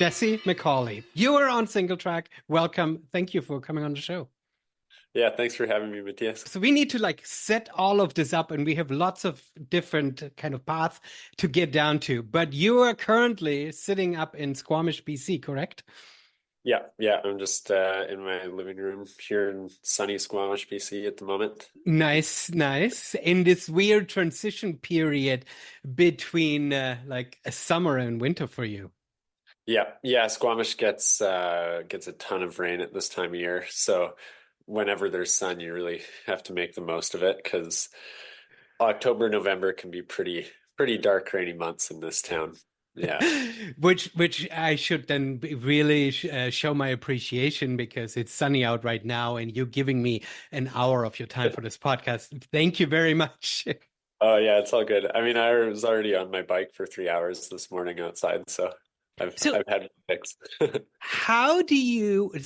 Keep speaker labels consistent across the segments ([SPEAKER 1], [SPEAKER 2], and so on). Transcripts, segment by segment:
[SPEAKER 1] Jessie McAuley. You are on Singletrack. Welcome. Thank you for coming on the show.
[SPEAKER 2] Yeah, thanks for having me, Matthias.
[SPEAKER 1] So we need to set all of this up, and we have lots of different kind of paths to get down to. But you are currently sitting up in Squamish, BC, correct?
[SPEAKER 2] Yeah, I'm just in my living room here in sunny Squamish, BC at the moment.
[SPEAKER 1] Nice, nice. In this weird transition period between a summer and winter for you.
[SPEAKER 2] Yeah, Squamish gets a ton of rain at this time of year. So whenever there's sun, you really have to make the most of it because October, November can be pretty dark, rainy months in this town. Yeah.
[SPEAKER 1] Which I should then really show my appreciation because it's sunny out right now and you're giving me an hour of your time for this podcast. Thank you very much.
[SPEAKER 2] Oh yeah, it's all good. I mean, I was already on my bike for 3 hours this morning outside, so I've
[SPEAKER 1] So
[SPEAKER 2] I've had my fix.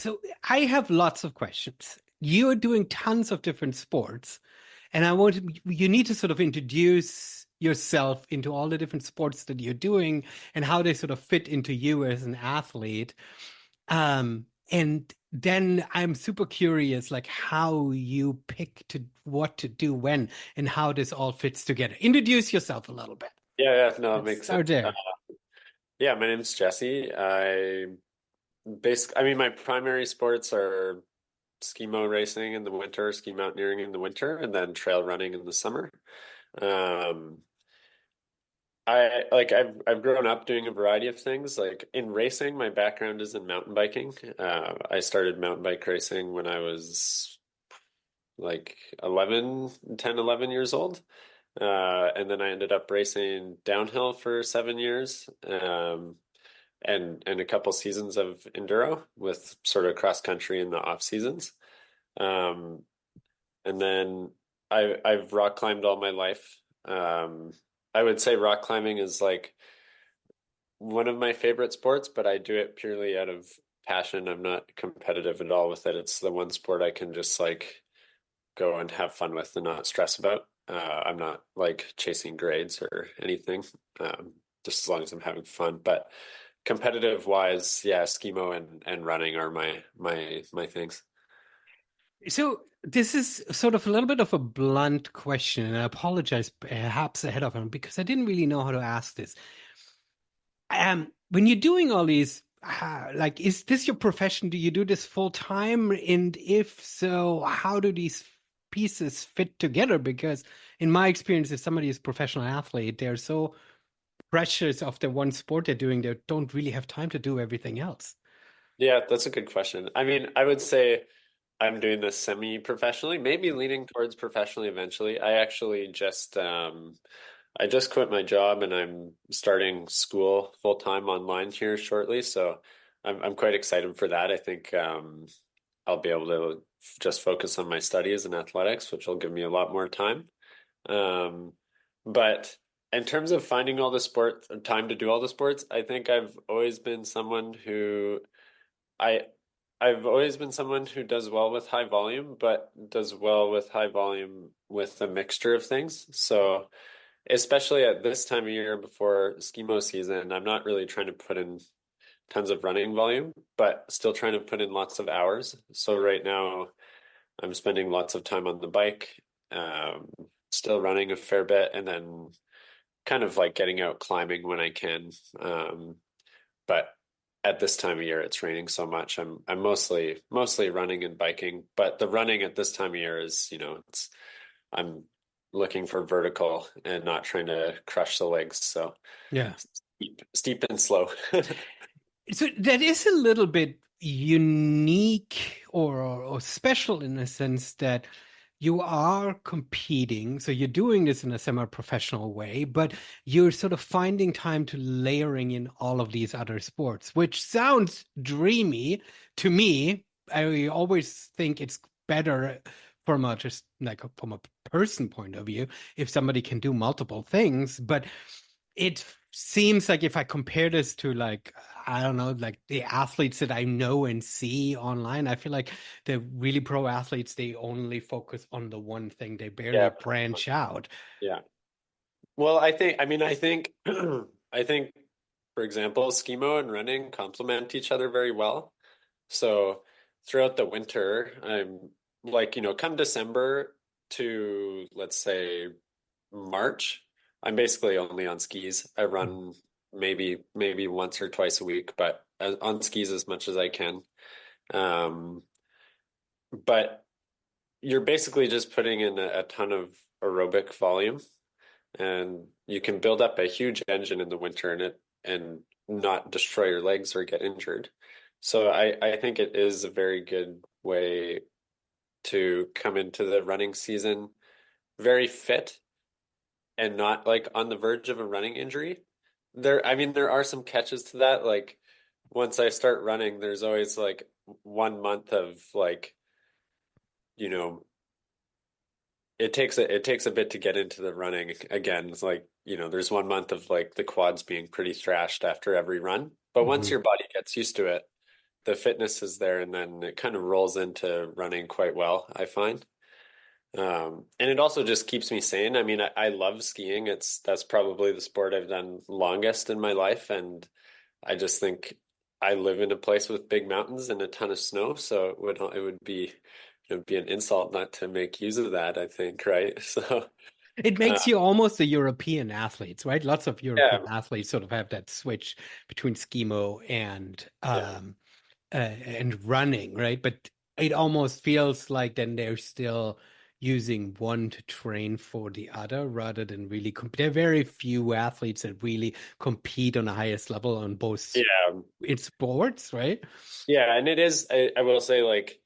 [SPEAKER 1] so I have lots of questions. You are doing tons of different sports, and you need to sort of introduce yourself into all the different sports that you're doing and how they sort of fit into you as an athlete. And then I'm super curious, like how you pick to what to do when and how this all fits together. Introduce yourself a little bit.
[SPEAKER 2] Yeah, no, it
[SPEAKER 1] Let's
[SPEAKER 2] makes
[SPEAKER 1] start
[SPEAKER 2] sense.
[SPEAKER 1] there.
[SPEAKER 2] Yeah, my name's Jesse. I mean, my primary sports are skimo racing in the winter, ski mountaineering in the winter, and then trail running in the summer. Um, I've grown up doing a variety of things. Like in racing, my background is in mountain biking. I started mountain bike racing when I was like 11 years old. And then I ended up racing downhill for 7 years. And a couple seasons of enduro with sort of cross country in the off seasons. Um, and then I've rock climbed all my life. I would say rock climbing is like one of my favorite sports, but I do it purely out of passion. I'm not competitive at all with it. It's the one sport I can just like go and have fun with and not stress about. I'm not like chasing grades or anything, just as long as I'm having fun. But competitive wise, yeah, skimo and running are my things.
[SPEAKER 1] So this is sort of a little bit of a blunt question, and I apologize perhaps ahead of time because I didn't really know how to ask this. When you're doing all these, is this your profession? Do you do this full time? And if so, how do these pieces fit together? Because in my experience, if somebody is a professional athlete, they're so precious of the one sport they're doing, they don't really have time to do everything else.
[SPEAKER 2] Yeah, that's a good question. I mean, I would say I'm doing this semi-professionally, maybe leaning towards professionally eventually. I just quit my job and I'm starting school full time online here shortly, so I'm quite excited for that. I think I'll be able to just focus on my studies and athletics, which will give me a lot more time. Um, but in terms of finding all the sports, time to do all the sports, I think I I've always been someone who does well with high volume, but does well with high volume with a mixture of things. So especially at this time of year before skimo season, I'm not really trying to put in tons of running volume, but still trying to put in lots of hours. So right now I'm spending lots of time on the bike, still running a fair bit, and then kind of like getting out climbing when I can. But at this time of year, it's raining so much. I'm mostly running and biking, but the running at this time of year is, I'm looking for vertical and not trying to crush the legs. So
[SPEAKER 1] Yeah.
[SPEAKER 2] steep and slow.
[SPEAKER 1] So that is a little bit unique or special in a sense that you are competing. So you're doing this in a semi-professional way, but you're sort of finding time to layering in all of these other sports, which sounds dreamy to me. I always think it's better from a just like from a person point of view if somebody can do multiple things, but it seems like if I compare this to I don't know, like the athletes that I know and see online, I feel like the really pro athletes, they only focus on the one thing. They barely
[SPEAKER 2] Yeah.
[SPEAKER 1] branch out.
[SPEAKER 2] Yeah. Well, I think, I mean, I think, I think for example, skimo and running complement each other very well. So throughout the winter, I'm like, come December to let's say March, I'm basically only on skis. I run maybe once or twice a week, but on skis as much as I can. Um, but you're basically just putting in a ton of aerobic volume, and you can build up a huge engine in the winter and not destroy your legs or get injured. So I think it is a very good way to come into the running season very fit and not like on the verge of a running injury. I mean, there are some catches to that. Like once I start running, there's always like 1 month of like, you know, it takes a bit to get into the running again. It's like, there's 1 month of like the quads being pretty thrashed after every run. But once
[SPEAKER 1] Mhm.
[SPEAKER 2] your body gets used to it, the fitness is there and then it kind of rolls into running quite well, I find. And it also just keeps me sane. I mean, I love skiing. That's probably the sport I've done longest in my life, and I just think I live in a place with big mountains and a ton of snow, so it would be an insult not to make use of that, I think, right? So,
[SPEAKER 1] It
[SPEAKER 2] uh,
[SPEAKER 1] makes you almost a European athletes, right? Lots of
[SPEAKER 2] yeah,
[SPEAKER 1] European athletes sort of have that switch between skimo
[SPEAKER 2] yeah,
[SPEAKER 1] and running, right? But it almost feels like then they're still using one to train for the other rather than really There are very few athletes that really compete on the highest level on both
[SPEAKER 2] yeah,
[SPEAKER 1] in sports, right?
[SPEAKER 2] yeah. And it is, I will say, like,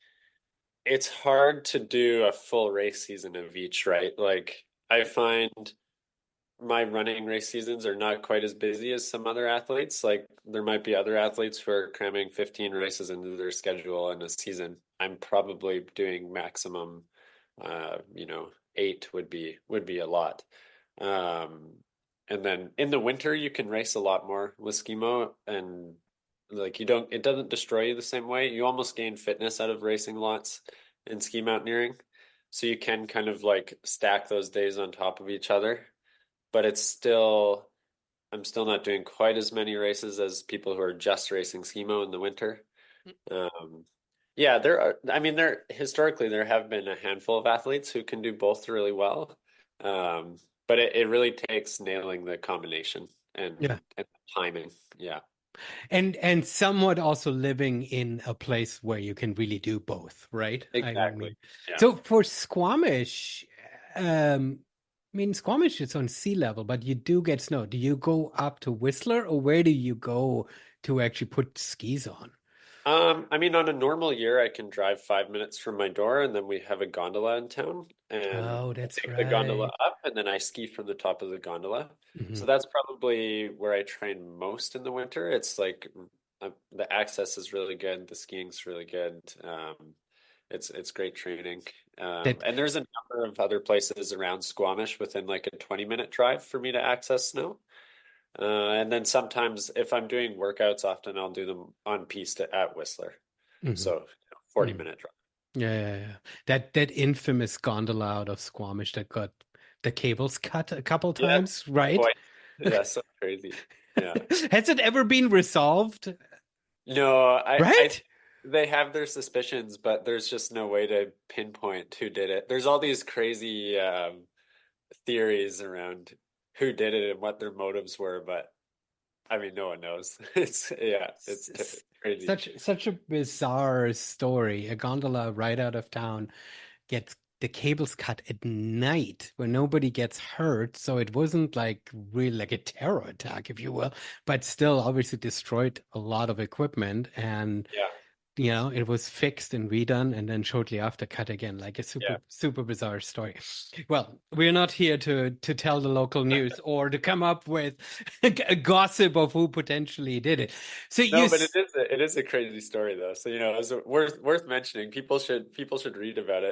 [SPEAKER 2] it's hard to do a full race season of each, right? Like, I find my running race seasons are not quite as busy as some other athletes. Like there might be other athletes who are cramming 15 races into their schedule in a season. I'm probably doing maximum, 8 would be a lot. Um, and then in the winter you can race a lot more with skimo and like it doesn't destroy you the same way. You almost gain fitness out of racing lots in ski mountaineering. So you can kind of like stack those days on top of each other, but I'm still not doing quite as many races as people who are just racing skimo in the winter. Um, yeah, I mean, historically there have been a handful of athletes who can do both really well. Um, but it really takes nailing the combination
[SPEAKER 1] Yeah.
[SPEAKER 2] and timing. Yeah,
[SPEAKER 1] And somewhat also living in a place where you can really do both, right? I
[SPEAKER 2] exactly.
[SPEAKER 1] mean,
[SPEAKER 2] Yeah.
[SPEAKER 1] so for Squamish, Squamish is on sea level, but you do get snow. Do you go up to Whistler, or where do you go to actually put skis on?
[SPEAKER 2] I mean, on a normal year, I can drive 5 minutes from my door, and then we have a gondola in town, and
[SPEAKER 1] Oh,
[SPEAKER 2] I
[SPEAKER 1] that's
[SPEAKER 2] take the gondola
[SPEAKER 1] right.
[SPEAKER 2] up, and then I ski from the top of the gondola.
[SPEAKER 1] Hmm.
[SPEAKER 2] So that's probably where I train most in the winter. It's like the access is really good, the skiing's really good. It's great training.
[SPEAKER 1] That
[SPEAKER 2] And there's a number of other places around Squamish within like a 20-minute drive for me to access snow. And then sometimes if I'm doing workouts, often I'll do them on piste at Whistler.
[SPEAKER 1] mhm,
[SPEAKER 2] So 40
[SPEAKER 1] mhm.
[SPEAKER 2] minute drive.
[SPEAKER 1] Yeah, yeah, yeah. That infamous gondola out of Squamish that got the cables cut a couple
[SPEAKER 2] Yeah,
[SPEAKER 1] times, right?
[SPEAKER 2] quite. Yeah, so crazy. Yeah.
[SPEAKER 1] Has it ever been resolved?
[SPEAKER 2] No, I
[SPEAKER 1] Right?
[SPEAKER 2] they have their suspicions, but there's just no way to pinpoint who did it. There's all these crazy theories around who did it and what their motives were, but I mean, no one knows.
[SPEAKER 1] S- s-
[SPEAKER 2] Crazy.
[SPEAKER 1] such a bizarre story. A gondola right out of town gets the cables cut at night where nobody gets hurt. So it wasn't like really like a terror attack, if you will, but still obviously destroyed a lot of equipment. And
[SPEAKER 2] Yeah,
[SPEAKER 1] it was fixed and redone and then shortly after cut again, like a super,
[SPEAKER 2] yeah.
[SPEAKER 1] super bizarre story. Well, we're not here to tell the local news or to come up with a gossip of who potentially did it. So
[SPEAKER 2] No, but it is a crazy story though. So it's worth mentioning. People should read about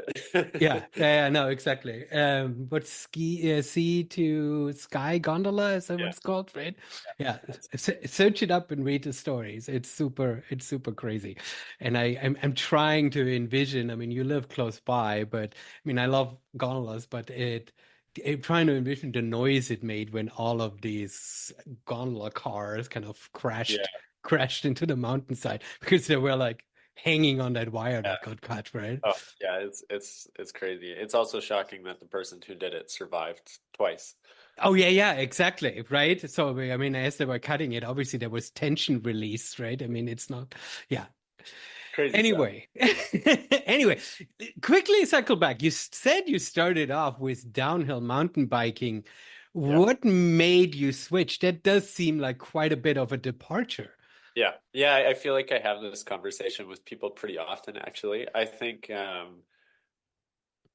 [SPEAKER 1] yeah,
[SPEAKER 2] it.
[SPEAKER 1] yeah, yeah, no, exactly. But sea to sky gondola, is that what
[SPEAKER 2] Yeah,
[SPEAKER 1] it's called, right? Yeah,
[SPEAKER 2] that's
[SPEAKER 1] search it up and read the stories. It's super crazy. And I'm trying to envision. I mean, you live close by, but I mean, I love gondolas, but trying to envision the noise it made when all of these gondola cars kind of
[SPEAKER 2] Yeah.
[SPEAKER 1] crashed into the mountainside because they were like hanging on that wire
[SPEAKER 2] Yeah.
[SPEAKER 1] that got cut, right?
[SPEAKER 2] Oh, yeah, it's crazy. It's also shocking that the person who did it survived twice.
[SPEAKER 1] Oh yeah, yeah, exactly, right? So I mean, as they were cutting it, obviously there was tension release, right? I mean, it's not, yeah.
[SPEAKER 2] Crazy stuff.
[SPEAKER 1] Anyway, anyway, quickly cycle back. You said you started off with downhill mountain biking.
[SPEAKER 2] Yeah.
[SPEAKER 1] What made you switch? That does seem like quite a bit of a departure.
[SPEAKER 2] Yeah. Yeah, I feel like I have this conversation with people pretty often, actually. I think so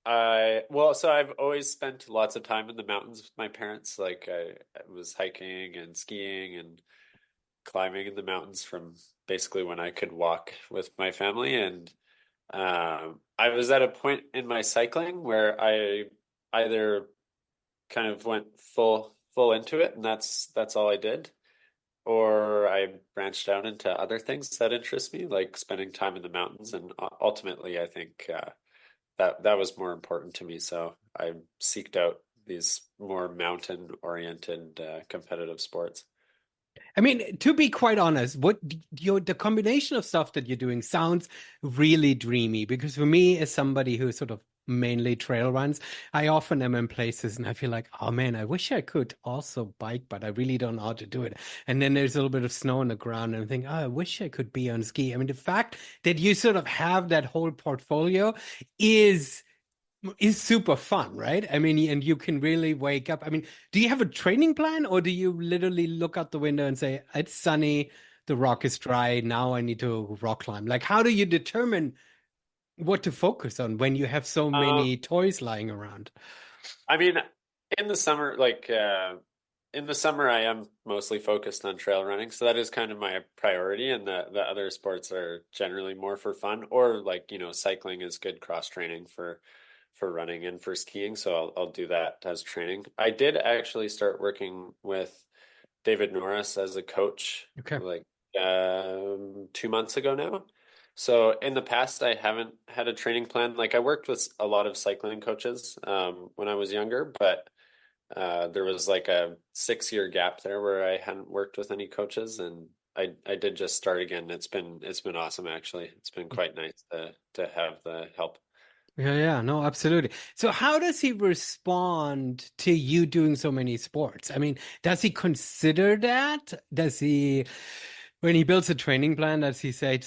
[SPEAKER 2] I've always spent lots of time in the mountains with my parents. Like I was hiking and skiing and climbing in the mountains from basically when I could walk with my family. And I was at a point in my cycling where I either kind of went full into it, and that's all I did, or I branched out into other things that interest me, like spending time in the mountains. And ultimately, I think that was more important to me. So I seeked out these more mountain-oriented competitive sports.
[SPEAKER 1] I mean, to be quite honest, the combination of stuff that you're doing sounds really dreamy because for me, as somebody who sort of mainly trail runs, I often am in places and I feel like, oh man, I wish I could also bike, but I really don't know how to do it. And then there's a little bit of snow on the ground and I think, oh, I wish I could be on ski. I mean, the fact that you sort of have that whole portfolio is super fun, right? I mean, and you can really wake up. I mean, do you have a training plan or do you literally look out the window and say, it's sunny, the rock is dry, now I need to rock climb? Like, how do you determine what to focus on when you have so
[SPEAKER 2] Um,
[SPEAKER 1] many toys lying around?
[SPEAKER 2] I mean, in the summer, in the summer, I am mostly focused on trail running, so that is kind of my priority, and the other sports are generally more for fun, or like, cycling is good cross training for running and for skiing, so I'll do that as training. I did actually start working with David Norris as a coach
[SPEAKER 1] Okay.
[SPEAKER 2] like 2 months ago now. So in the past, I haven't had a training plan. Like I worked with a lot of cycling coaches when I was younger, but there was like a 6 year gap there where I hadn't worked with any coaches, and I did just start again. It's been awesome actually. It's been quite nice to have the help.
[SPEAKER 1] Yeah, yeah, no, absolutely. So how does he respond to you doing so many sports? I mean, does he consider that? Does he, when he builds a training plan, does he say,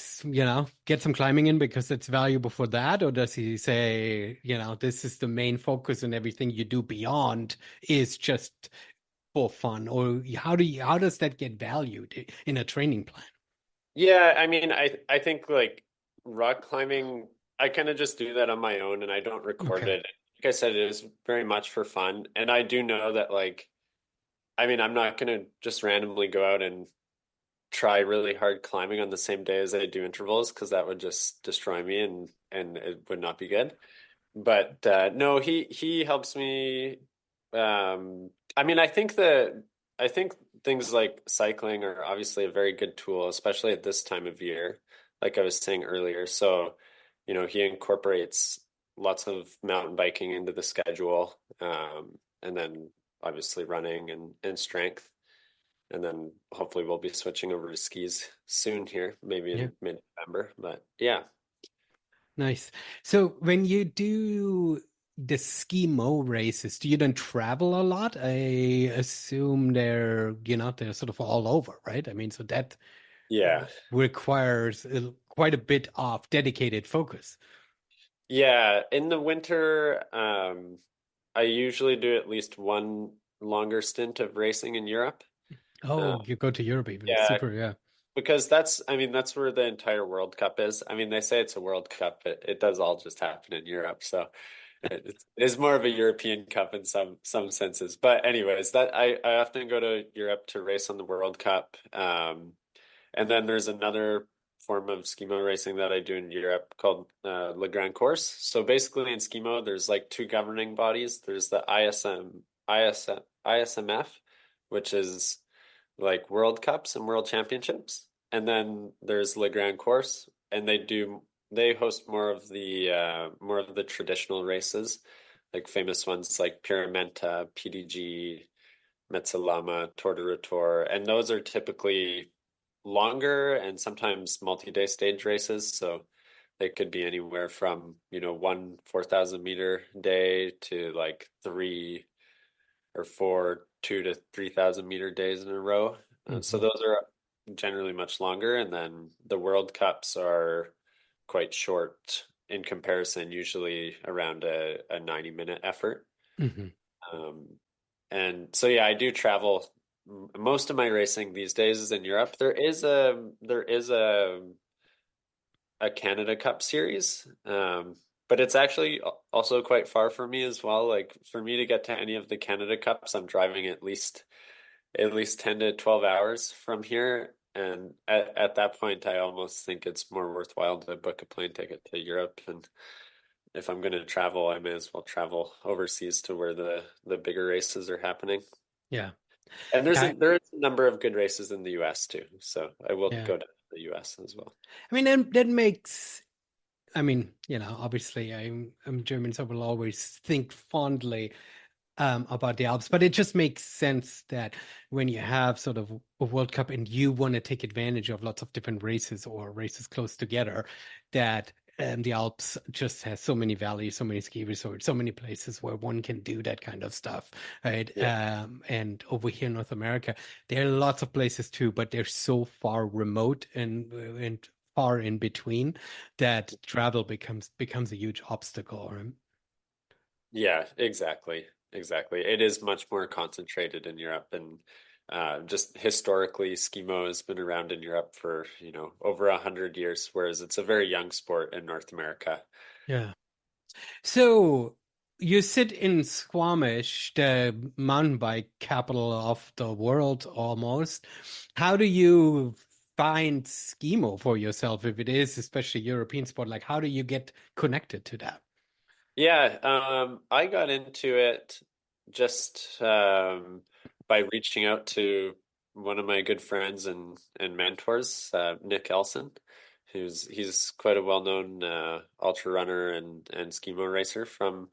[SPEAKER 1] get some climbing in because it's valuable for that? Or does he say, this is the main focus and everything you do beyond is just for fun? Or how does that get valued in a training plan?
[SPEAKER 2] Yeah, I mean, I think like rock climbing, I kind of just do that on my own and I don't record
[SPEAKER 1] Okay.
[SPEAKER 2] it. Like I said, it is very much for fun. And I do know that like, I mean, I'm not gonna just randomly go out and try really hard climbing on the same day as I do intervals because that would just destroy me and it would not be good. But no, he helps me. I mean, I think things like cycling are obviously a very good tool, especially at this time of year, like I was saying earlier. So, he incorporates lots of mountain biking into the schedule, and then obviously running and strength. And then hopefully we'll be switching over to skis soon here, maybe
[SPEAKER 1] Yeah.
[SPEAKER 2] in mid-November. But yeah.
[SPEAKER 1] Nice. So when you do the skimo races, do you then travel a lot? I assume they're sort of all over, right? I mean, so that
[SPEAKER 2] Yeah.
[SPEAKER 1] requires quite a bit of dedicated focus.
[SPEAKER 2] Yeah, in the winter, I usually do at least one longer stint of racing in Europe. Uh,
[SPEAKER 1] Oh, you go to Europe even.
[SPEAKER 2] yeah,
[SPEAKER 1] Super, yeah.
[SPEAKER 2] because I mean, that's where the entire World Cup is. I mean, they say it's a World Cup, but it does all just happen in Europe. So it is more of a European Cup in some senses. But anyways, that I often go to Europe to race on the World Cup. And then there's another form of skimo racing that I do in Europe called Le Grand Course. So basically in skimo, there's like two governing bodies. There's the ISMF, which is like World Cups and World Championships. And then there's Le Grand Course, and they host more of the traditional races like famous ones like Pyramenta, PDG, Metzalama, Torturatore, and those are typically longer and sometimes multi-day stage races. So they could be anywhere from, one 4,000 meter day to like three or four 2 to 3,000 meter days in a row. So
[SPEAKER 1] Hmm.
[SPEAKER 2] those are generally much longer. And then the World Cups are quite short in comparison, usually around a 90-minute effort.
[SPEAKER 1] Hmm.
[SPEAKER 2] Um, and so, yeah, I do travel. Most of my racing these days is in Europe. There is a Canada Cup series, but it's actually also quite far for me as well. Like for me to get to any of the Canada Cups, I'm driving at least 10 to 12 hours from here. And at that point, I almost think it's more worthwhile to book a plane ticket to Europe. And if I'm going to travel, I may as well travel overseas to where the bigger races are happening.
[SPEAKER 1] Yeah.
[SPEAKER 2] And
[SPEAKER 1] Yeah.
[SPEAKER 2] there is a number of good races in the US too. So I will
[SPEAKER 1] Yeah.
[SPEAKER 2] go to the US as well.
[SPEAKER 1] I mean, that makes, I mean, obviously I'm German, so I will always think fondly about the Alps, but it just makes sense that when you have sort of a World Cup and you want to take advantage of lots of different races or races close together, that the Alps just has so many valleys, so many ski resorts, so many places where one can do that kind of stuff, right?
[SPEAKER 2] Yeah.
[SPEAKER 1] And over here in North America, there are lots of places too, but they're so far remote and far in between that travel becomes a huge obstacle. Right?
[SPEAKER 2] Yeah, exactly. Exactly. It is much more concentrated in Europe and just historically, skimo has been around in Europe for, over 100 years, whereas it's a very young sport in North America.
[SPEAKER 1] Yeah. So you sit in Squamish, the mountain bike capital of the world almost. How do you find skimo for yourself if it is especially European sport? Like how do you get connected to that?
[SPEAKER 2] Yeah, I got into it just by reaching out to one of my good friends and mentors, Nick Elson, he's quite a well-known ultra runner and skimo racer from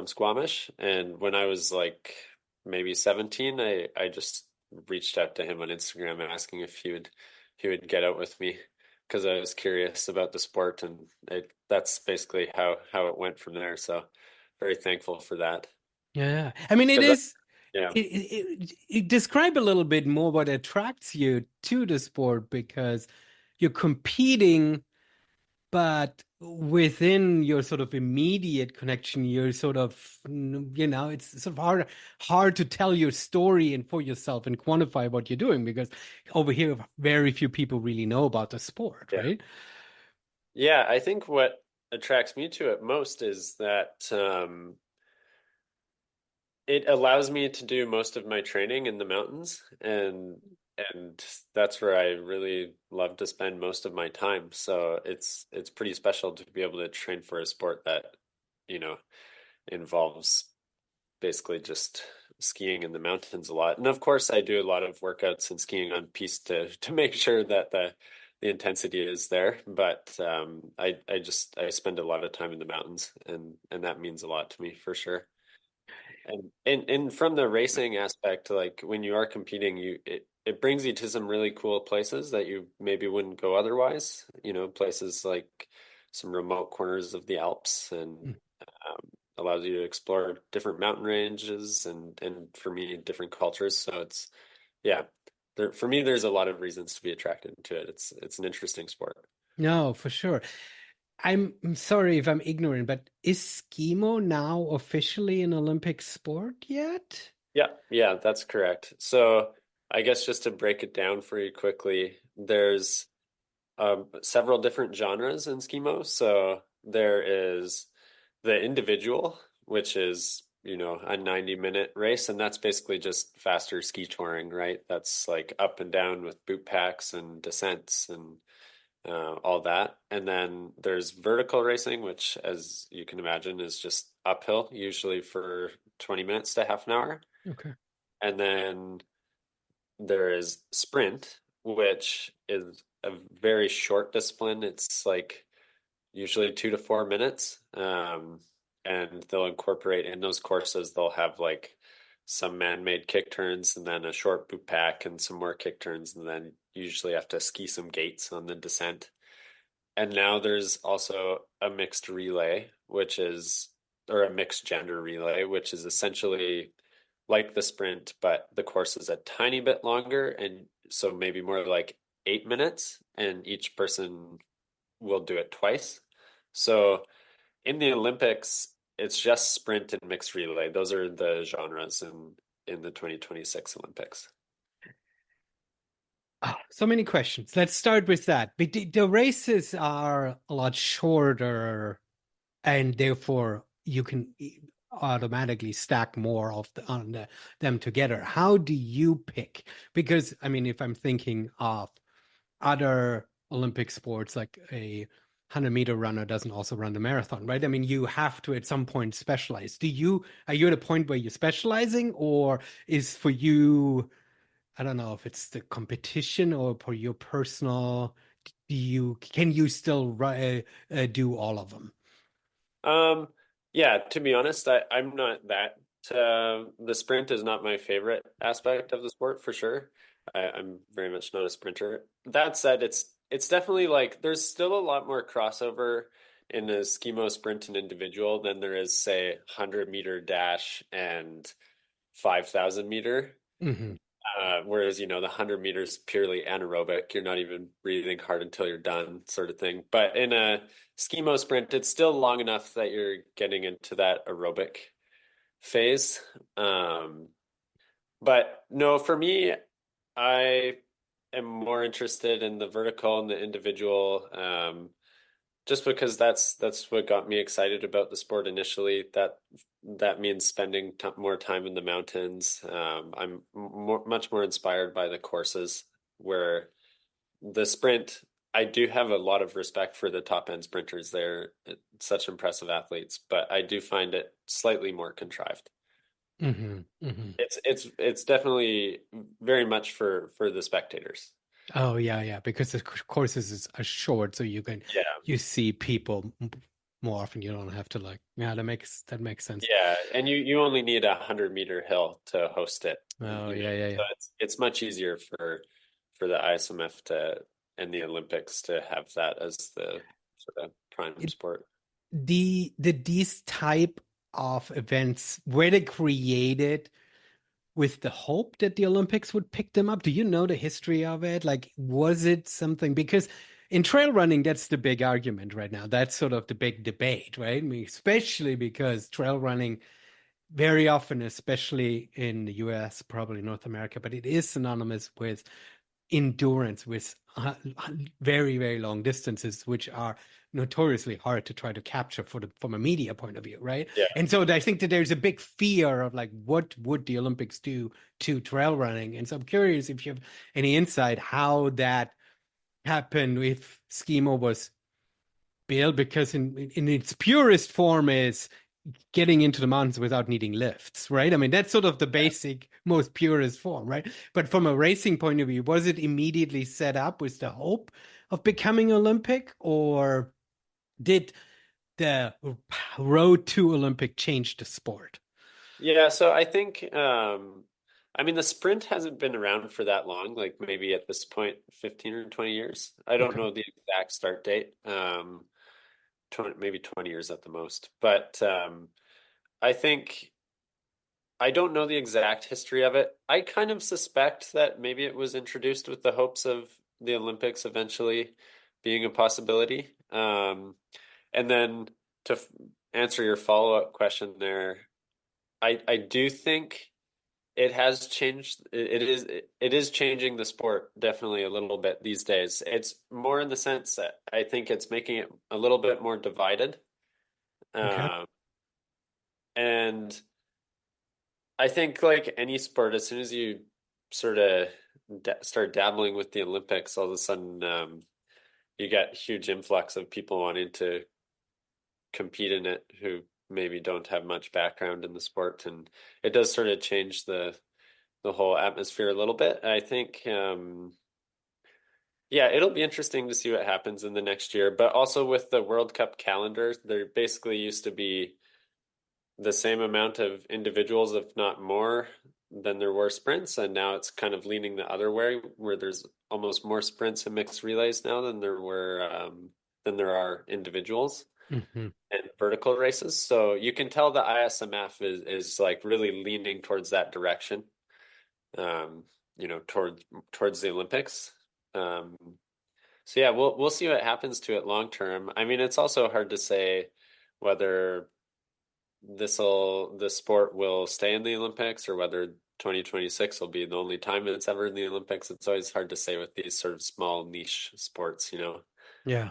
[SPEAKER 2] Squamish. And when I was like maybe 17, I just reached out to him on Instagram asking if he would get out with me because I was curious about the sport, and that's basically how it went from there. So very thankful for that.
[SPEAKER 1] Yeah. I mean, it
[SPEAKER 2] Because
[SPEAKER 1] is.
[SPEAKER 2] yeah,
[SPEAKER 1] Describe a little bit more what attracts you to the sport because you're competing. But within your sort of immediate connection, you're sort of, it's sort of hard to tell your story and for yourself and quantify what you're doing because over here, very few people really know about the sport,
[SPEAKER 2] yeah,
[SPEAKER 1] right?
[SPEAKER 2] yeah. I think what attracts me to it most is that it allows me to do most of my training in the mountains, and that's where I really love to spend most of my time. So it's pretty special to be able to train for a sport that, you know, involves basically just skiing in the mountains a lot. And of course I do a lot of workouts and skiing on piste to make sure that the intensity is there. But I spend a lot of time in the mountains, and that means a lot to me for sure. And from the racing aspect, like when you are competing, it brings you to some really cool places that you maybe wouldn't go otherwise. Places like some remote corners of the Alps, and
[SPEAKER 1] Mm.
[SPEAKER 2] allows you to explore different mountain ranges and for me, different cultures. So yeah, for me, there's a lot of reasons to be attracted to it. It's an interesting sport.
[SPEAKER 1] No, for sure. I'm sorry if I'm ignorant, but is skimo now officially an Olympic sport yet?
[SPEAKER 2] Yeah, yeah, that's correct. So I guess just to break it down for you quickly, there's several different genres in skimo. So there is the individual, which is, a 90-minute race, and that's basically just faster ski touring, right? That's like up and down with boot packs and descents and all that. And then there's vertical racing, which, as you can imagine, is just uphill, usually for 20 minutes to half an hour.
[SPEAKER 1] Okay.
[SPEAKER 2] And then there is sprint, which is a very short discipline. It's like usually 2 to 4 minutes. and they'll incorporate in those courses, they'll have like some man-made kick turns and then a short boot pack and some more kick turns, and then usually have to ski some gates on the descent. And now there's also a mixed relay, which is, or a mixed gender relay, which is essentially like the sprint, but the course is a tiny bit longer. And so maybe more like 8 minutes, and each person will do it twice. So in the Olympics, it's just sprint and mixed relay. Those are the genres in the 2026 Olympics.
[SPEAKER 1] So many questions. Let's start with that. But the races are a lot shorter, and therefore you can automatically stack more of them together. How do you pick? Because I mean, if I'm thinking of other Olympic sports, like a 100-meter runner doesn't also run the marathon, right? I mean, you have to at some point specialize. Are you at a point where you're specializing, or is for you, I don't know if it's the competition or for your personal, can you still do all of them?
[SPEAKER 2] Um, yeah, to be honest, I'm not that the sprint is not my favorite aspect of the sport for sure. I'm very much not a sprinter. That said, it's definitely like there's still a lot more crossover in a skimo sprint and individual than there is, say, 100-meter dash and 5,000 meter.
[SPEAKER 1] Hmm.
[SPEAKER 2] Whereas, the 100 meters purely anaerobic, you're not even breathing hard until you're done, sort of thing. But in a skimo sprint, it's still long enough that you're getting into that aerobic phase. But no, for me, I am more interested in the vertical and the individual, just because that's what got me excited about the sport initially. That means spending more time in the mountains. I'm much more inspired by the courses where the sprint. I do have a lot of respect for the top end sprinters. They're such impressive athletes, but I do find it slightly more contrived.
[SPEAKER 1] Hmm. Hmm.
[SPEAKER 2] It's definitely very much for the spectators.
[SPEAKER 1] Oh yeah, yeah, because the courses are short, so
[SPEAKER 2] Yeah.
[SPEAKER 1] you see people more often. You don't have to like, yeah, that makes sense.
[SPEAKER 2] Yeah, and you only need a 100-meter hill to host it.
[SPEAKER 1] Oh yeah, yeah,
[SPEAKER 2] So
[SPEAKER 1] yeah.
[SPEAKER 2] it's much easier for the ISMF to and the Olympics to have that as the sort of prime
[SPEAKER 1] It,
[SPEAKER 2] sport.
[SPEAKER 1] these type of events were they created with the hope that the Olympics would pick them up? Do you know the history of it? Like, was it something? Because in trail running, that's the big argument right now. That's sort of the big debate, right? I mean, especially because trail running very often, especially in the US, probably North America, but it is synonymous with endurance, with very, very long distances, which are notoriously hard to try to capture from a media point of view, right?
[SPEAKER 2] Yeah.
[SPEAKER 1] And so I think that there's a big fear of like, what would the Olympics do to trail running? And so I'm curious if you have any insight how that happened, if skimo was built, because in its purest form is getting into the mountains without needing lifts, right? I mean, that's sort of the basic, most purest form, right? But from a racing point of view, was it immediately set up with the hope of becoming Olympic, or did the road to Olympic change the sport?
[SPEAKER 2] Yeah, so I think I mean the sprint hasn't been around for that long, like maybe at this point 15 or 20 years. I don't
[SPEAKER 1] Okay.
[SPEAKER 2] know the exact start date. 20, maybe 20 years at the most. But I think I don't know the exact history of it. I kind of suspect that maybe it was introduced with the hopes of the Olympics eventually being a possibility. And then to answer your follow-up question there, I do think it has changed. It is changing the sport definitely a little bit these days. It's more in the sense that I think it's making it a little bit more divided.
[SPEAKER 1] Okay.
[SPEAKER 2] Um, and I think like any sport, as soon as you sort of start dabbling with the Olympics, all of a sudden you get huge influx of people wanting to compete in it who maybe don't have much background in the sport, and it does sort of change the whole atmosphere a little bit. I think yeah, it'll be interesting to see what happens in the next year, but also with the World Cup calendar, there basically used to be the same amount of individuals, if not more, than there were sprints, and now it's kind of leaning the other way, where there's almost more sprints and mixed relays now than there are individuals
[SPEAKER 1] Hmm.
[SPEAKER 2] and vertical races. So you can tell the ISMF is like really leaning towards that direction, um, towards the Olympics. Um, so yeah, we'll see what happens to it long term. I mean, it's also hard to say whether the sport will stay in the Olympics or whether 2026 will be the only time it's ever in the Olympics. It's always hard to say with these sort of small niche sports, you know.
[SPEAKER 1] Yeah.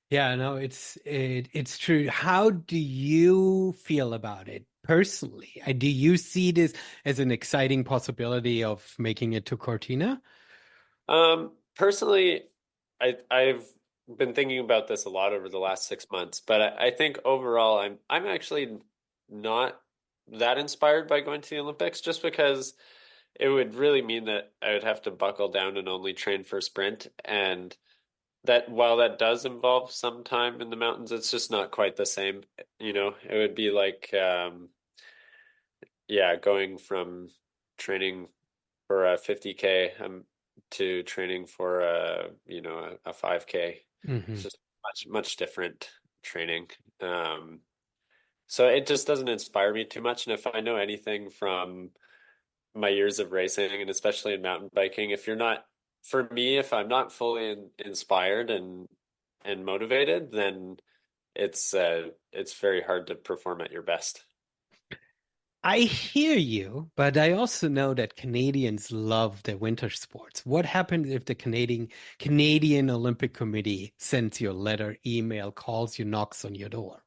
[SPEAKER 1] Yeah, no, it's true. How do you feel about it personally? Do you see this as an exciting possibility of making it to Cortina?
[SPEAKER 2] Personally, I've been thinking about this a lot over the last 6 months, but I think overall I'm actually not that inspired by going to the Olympics just because it would really mean that I would have to buckle down and only train for sprint. And that while that does involve some time in the mountains, it's just not quite the same. You know, it would be like, yeah, going from training for a 50K to training for a 5K. It's
[SPEAKER 1] Hmm.
[SPEAKER 2] just much different training. Um, so it just doesn't inspire me too much. And if I know anything from my years of racing and especially in mountain biking, for me, if I'm not fully inspired and motivated, then it's very hard to perform at your best.
[SPEAKER 1] I hear you, but I also know that Canadians love their winter sports. What happens if the Canadian Olympic Committee sends you a letter, email, calls you, knocks on your door?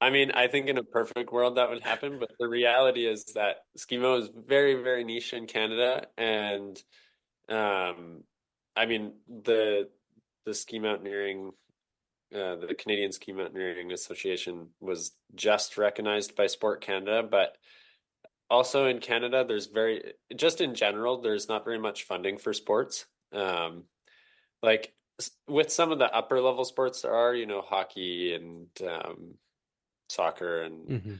[SPEAKER 2] I mean, I think in a perfect world that would happen, but the reality is that skimo is very niche in Canada, and um, I mean the ski mountaineering, the Canadian Ski Mountaineering Association was just recognized by Sport Canada, but also in Canada, just in general, there's not very much funding for sports. Um, like with some of the upper level sports there are, hockey and soccer
[SPEAKER 1] Hmm.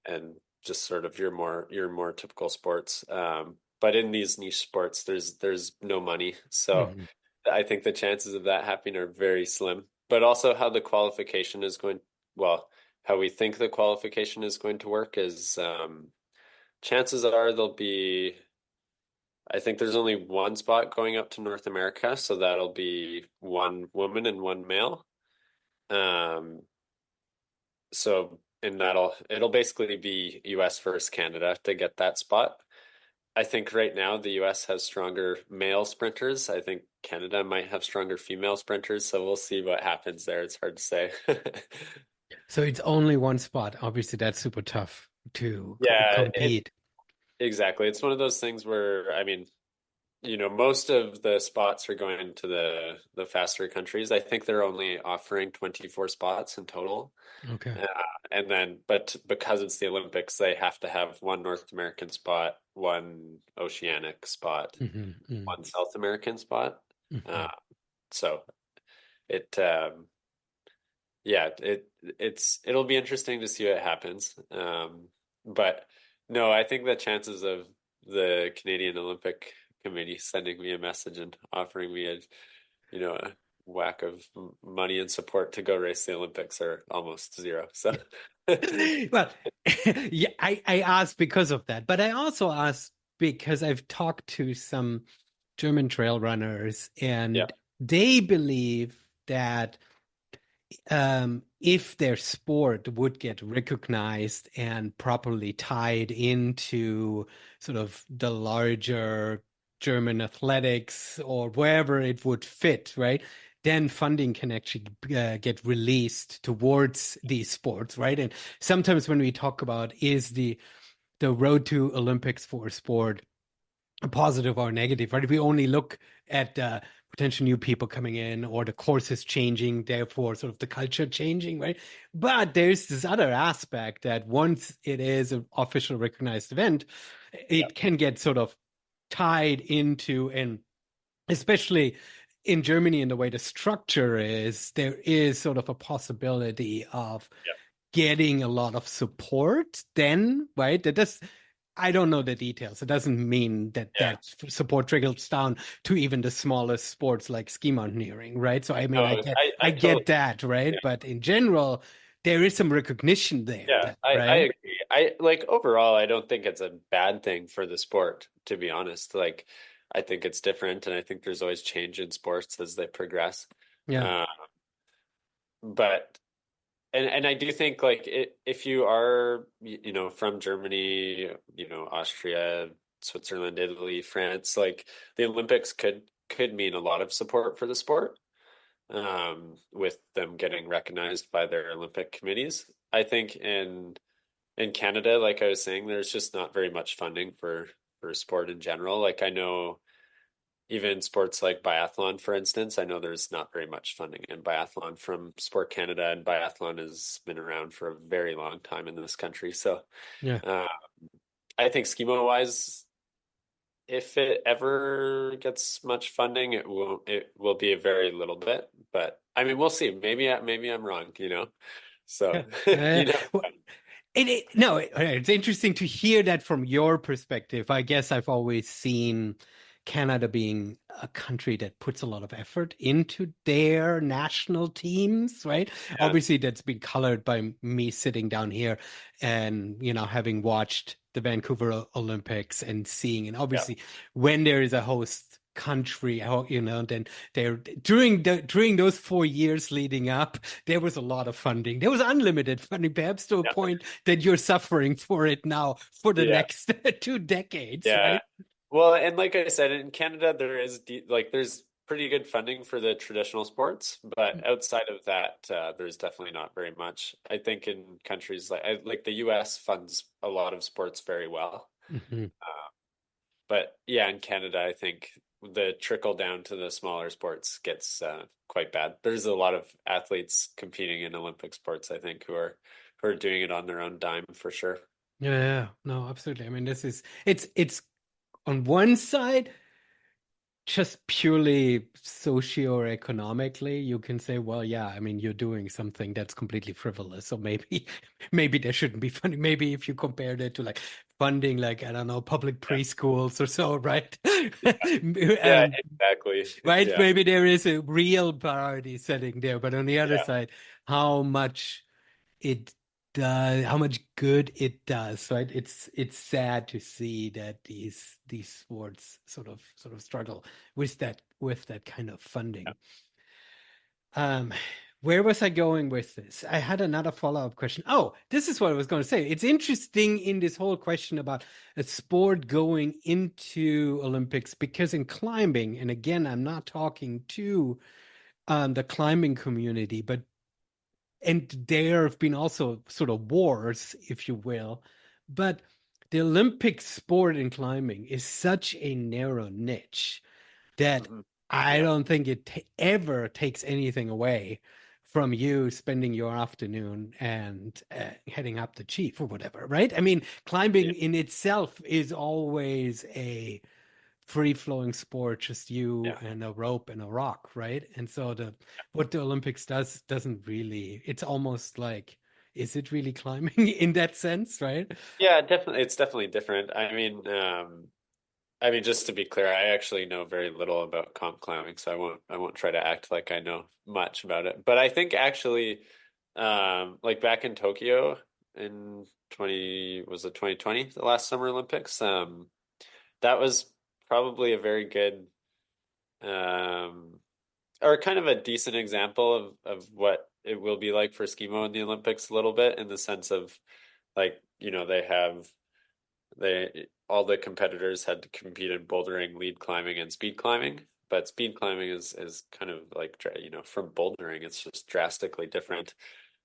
[SPEAKER 2] and just sort of your more typical sports. But in these niche sports, there's no money, so
[SPEAKER 1] Hmm.
[SPEAKER 2] I think the chances of that happening are very slim. But also how the qualification is going, well, how we think the qualification is going to work is chances are there'll be. I think there's only one spot going up to North America, so that'll be one woman and one male. Um, so and it'll basically be US versus Canada to get that spot. I think right now the US has stronger male sprinters. I think Canada might have stronger female sprinters, so we'll see what happens there. It's hard to say.
[SPEAKER 1] So it's only one spot. Obviously, that's super tough to
[SPEAKER 2] Yeah,
[SPEAKER 1] compete.
[SPEAKER 2] exactly. It's one of those things where, I mean, most of the spots are going to the faster countries. I think they're only offering 24 spots in total.
[SPEAKER 1] Okay.
[SPEAKER 2] Uh, but because it's the Olympics, they have to have one North American spot, one Oceanic spot,
[SPEAKER 1] Hmm. Hmm.
[SPEAKER 2] one South American spot.
[SPEAKER 1] Hmm.
[SPEAKER 2] Uh, so it, yeah, it'll be interesting to see what happens. But no, I think the chances of the Canadian Olympic Committee sending me a message and offering me a whack of money and support to go race the Olympics are almost zero. So
[SPEAKER 1] Well, yeah, I asked because of that, but I also asked because I've talked to some German trail runners
[SPEAKER 2] yeah,
[SPEAKER 1] and they believe that if their sport would get recognized and properly tied into sort of the larger German athletics or wherever it would fit, right? Then funding can actually get released towards these sports, right? And sometimes when we talk about is the road to Olympics for sport a positive or negative, right? If we only look at potential new people coming in or the courses changing, therefore sort of the culture changing, right? But there's this other aspect that once it is an official recognized event,
[SPEAKER 2] yeah,
[SPEAKER 1] it can get sort of tied into, and especially in Germany, in the way the structure is, there is sort of a possibility of
[SPEAKER 2] yeah.
[SPEAKER 1] getting a lot of support then, right? That does, I don't know the details. It doesn't mean that
[SPEAKER 2] Yeah.
[SPEAKER 1] that support trickles down to even the smallest sports like ski mountaineering, right? So I mean,
[SPEAKER 2] No,
[SPEAKER 1] I
[SPEAKER 2] I totally,
[SPEAKER 1] get that, right?
[SPEAKER 2] yeah.
[SPEAKER 1] But in general, there is some recognition there,
[SPEAKER 2] Yeah,
[SPEAKER 1] that,
[SPEAKER 2] I
[SPEAKER 1] right?
[SPEAKER 2] agree. I like overall, I don't think it's a bad thing for the sport, to be honest. Like, I think it's different, and I think there's always change in sports as they progress.
[SPEAKER 1] Yeah,
[SPEAKER 2] Uh, but and I do think like if you are from Germany, Austria, Switzerland, Italy, France, like the Olympics could mean a lot of support for the sport, with them getting recognized by their Olympic committees. I think in Canada, like I was saying, there's just not very much funding for sport in general. Like I know even sports like biathlon, for instance, I know there's not very much funding in biathlon from Sport Canada, and biathlon has been around for a very long time in this country. So
[SPEAKER 1] yeah.
[SPEAKER 2] uh, I think skimo wise, if it ever gets much funding, it will be a very little bit. But I mean, we'll see. Maybe I'm wrong, So
[SPEAKER 1] Yeah. Uh,
[SPEAKER 2] you know,
[SPEAKER 1] well, no, it's interesting to hear that from your perspective. I guess I've always seen Canada being a country that puts a lot of effort into their national teams, right?
[SPEAKER 2] yeah,
[SPEAKER 1] Obviously, that's been colored by me sitting down here and, having watched the Vancouver Olympics and seeing, and
[SPEAKER 2] yeah,
[SPEAKER 1] obviously, when there is a host country, then there during those 4 years leading up, there was a lot of funding. There was unlimited funding, perhaps to a
[SPEAKER 2] yeah,
[SPEAKER 1] point that you're suffering for it now for the
[SPEAKER 2] yeah.
[SPEAKER 1] next 2 decades,
[SPEAKER 2] Yeah.
[SPEAKER 1] right?
[SPEAKER 2] Well, and like I said, in Canada, there's pretty good funding for the traditional sports, but outside of that, there's definitely not very much. I think in countries like the US funds a lot of sports very well.
[SPEAKER 1] Mhm.
[SPEAKER 2] But yeah, in Canada, I think the trickle down to the smaller sports gets quite bad. There's a lot of athletes competing in Olympic sports, I think, who are doing it on their own dime for sure.
[SPEAKER 1] Yeah, no, absolutely. I mean, it's on one side, just purely socio-economically, you can say, well, yeah, I mean, you're doing something that's completely frivolous. So maybe, maybe there shouldn't be funding. Maybe if you compared it to like funding, like, I don't know, public
[SPEAKER 2] Yeah.
[SPEAKER 1] preschools or so, right?
[SPEAKER 2] Yeah,
[SPEAKER 1] Um,
[SPEAKER 2] exactly.
[SPEAKER 1] right?
[SPEAKER 2] Yeah.
[SPEAKER 1] Maybe there is a real priority setting there, but on the other
[SPEAKER 2] Yeah.
[SPEAKER 1] side, how much it how much good it does, right? It's sad to see that these sports sort of struggle with that kind of funding. Um, where was I going with this? I had another follow-up question. Oh, this is what I was going to say. It's interesting in this whole question about a sport going into Olympics because in climbing, and again, I'm not talking to the climbing community, but and there have been also sort of wars, if you will, but the Olympic sport in climbing is such a narrow niche that
[SPEAKER 2] Mhm.
[SPEAKER 1] I
[SPEAKER 2] Yeah.
[SPEAKER 1] don't think it ever takes anything away from you spending your afternoon and heading up the chief or whatever, right? I mean,
[SPEAKER 2] Yeah.
[SPEAKER 1] climbing in itself is always a free-flowing sport, just you
[SPEAKER 2] Yeah.
[SPEAKER 1] and a rope and a rock, right? And so the what the Olympics doesn't really, it's almost like, is it really climbing in that sense, right?
[SPEAKER 2] Yeah, definitely. It's definitely different. I mean, just to be clear, I actually know very little about comp climbing, so I won't try to act like I know much about it. But I think actually, like back in Tokyo in 2020, the last Summer Olympics, that was probably a very good, um, or kind of a decent example of what it will be like for skimo in the Olympics a little bit in the sense of like, they all the competitors had to compete in bouldering, lead climbing, and speed climbing. But speed climbing is kind of like from bouldering, it's just drastically different.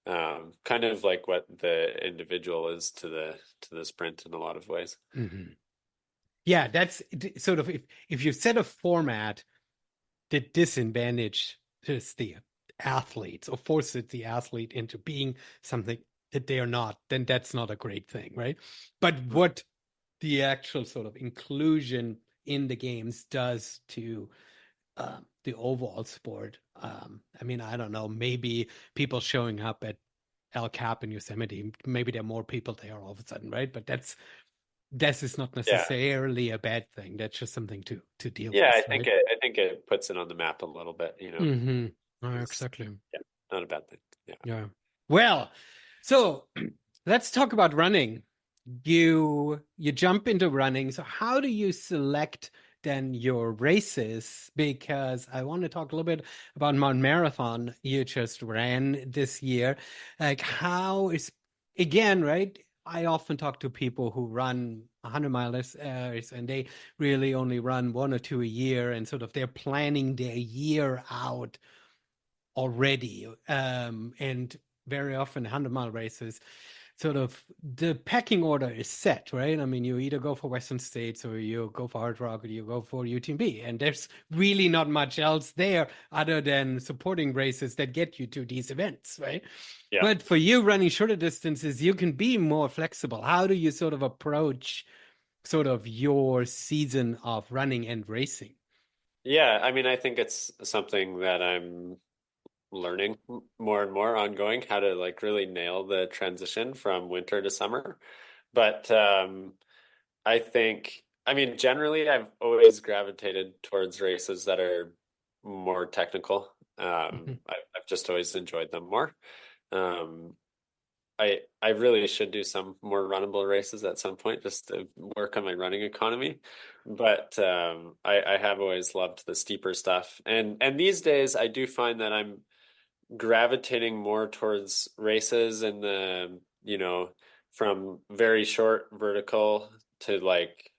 [SPEAKER 2] Kind of like what the individual is to the sprint in a lot of ways.
[SPEAKER 1] Mhm. Yeah, that's sort of, if you set a format that disadvantages the athletes or forces the athlete into being something that they are not, then that's not a great thing, right? But
[SPEAKER 2] Mhm.
[SPEAKER 1] what the actual sort of inclusion in the games does to the overall sport. I mean, I don't know, maybe people showing up at El Cap in Yosemite. Maybe there are more people there all of a sudden, right? But this is not
[SPEAKER 2] Yeah.
[SPEAKER 1] necessarily a bad thing. That's just something to deal
[SPEAKER 2] Yeah,
[SPEAKER 1] with, right?
[SPEAKER 2] I think it puts it on the map a little bit,
[SPEAKER 1] Mm-hmm.
[SPEAKER 2] It's
[SPEAKER 1] Exactly.
[SPEAKER 2] yeah, not a bad thing. Yeah.
[SPEAKER 1] Yeah. Well, so let's talk about running. You jump into running. So how do you select then your races? Because I want to talk a little bit about Mount Marathon you just ran this year. Like how is again, right? I often talk to people who run 100 miles and they really only run one or two a year and sort of they're planning their year out already. And very often 100-mile races, sort of the pecking order is set, right? I mean, you either go for Western States or you go for Hard Rock or you go for UTMB. And there's really not much else there other than supporting races that get you to these events, right?
[SPEAKER 2] Yeah.
[SPEAKER 1] But for you running shorter distances, you can be more flexible. How do you sort of approach sort of your season of running and racing?
[SPEAKER 2] Yeah, I mean, I think it's something that I'm learning more and more ongoing how to like really nail the transition from winter to summer. But I think, I mean, generally, I've always gravitated towards races that are more technical.
[SPEAKER 1] Mhm.
[SPEAKER 2] I've just always enjoyed them more. Um, I really should do some more runnable races at some point just to work on my running economy. But I have always loved the steeper stuff. And these days I do find that I'm gravitating more towards races in the, from very short vertical to like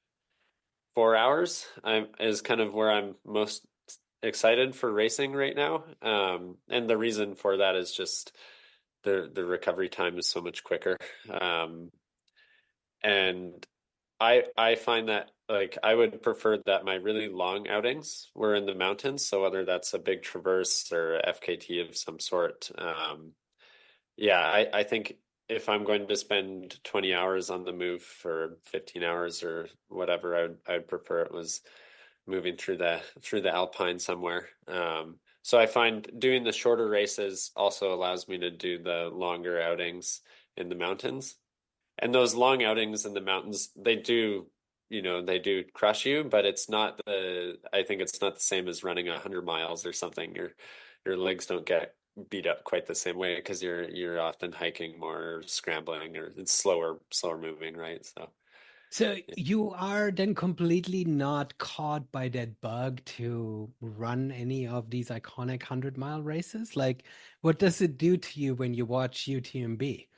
[SPEAKER 2] 4 hours. I'm is kind of where I'm most excited for racing right now. And the reason for that is just the recovery time is so much quicker. Um, and I find that like I would prefer that my really long outings were in the mountains. So whether that's a big traverse or a FKT of some sort, yeah, I think if I'm going to spend 20 hours on the move for 15 hours or whatever, I'd prefer it was moving through the Alpine somewhere. So I find doing the shorter races also allows me to do the longer outings in the mountains. And those long outings in the mountains, they do crush you, but I think it's not the same as running 100 miles or something. Your legs don't get beat up quite the same way because you're often hiking more, scrambling, or it's slower moving, right? So
[SPEAKER 1] So you are then completely not caught by that bug to run any of these iconic 100-mile races? Like, what does it do to you when you watch UTMB?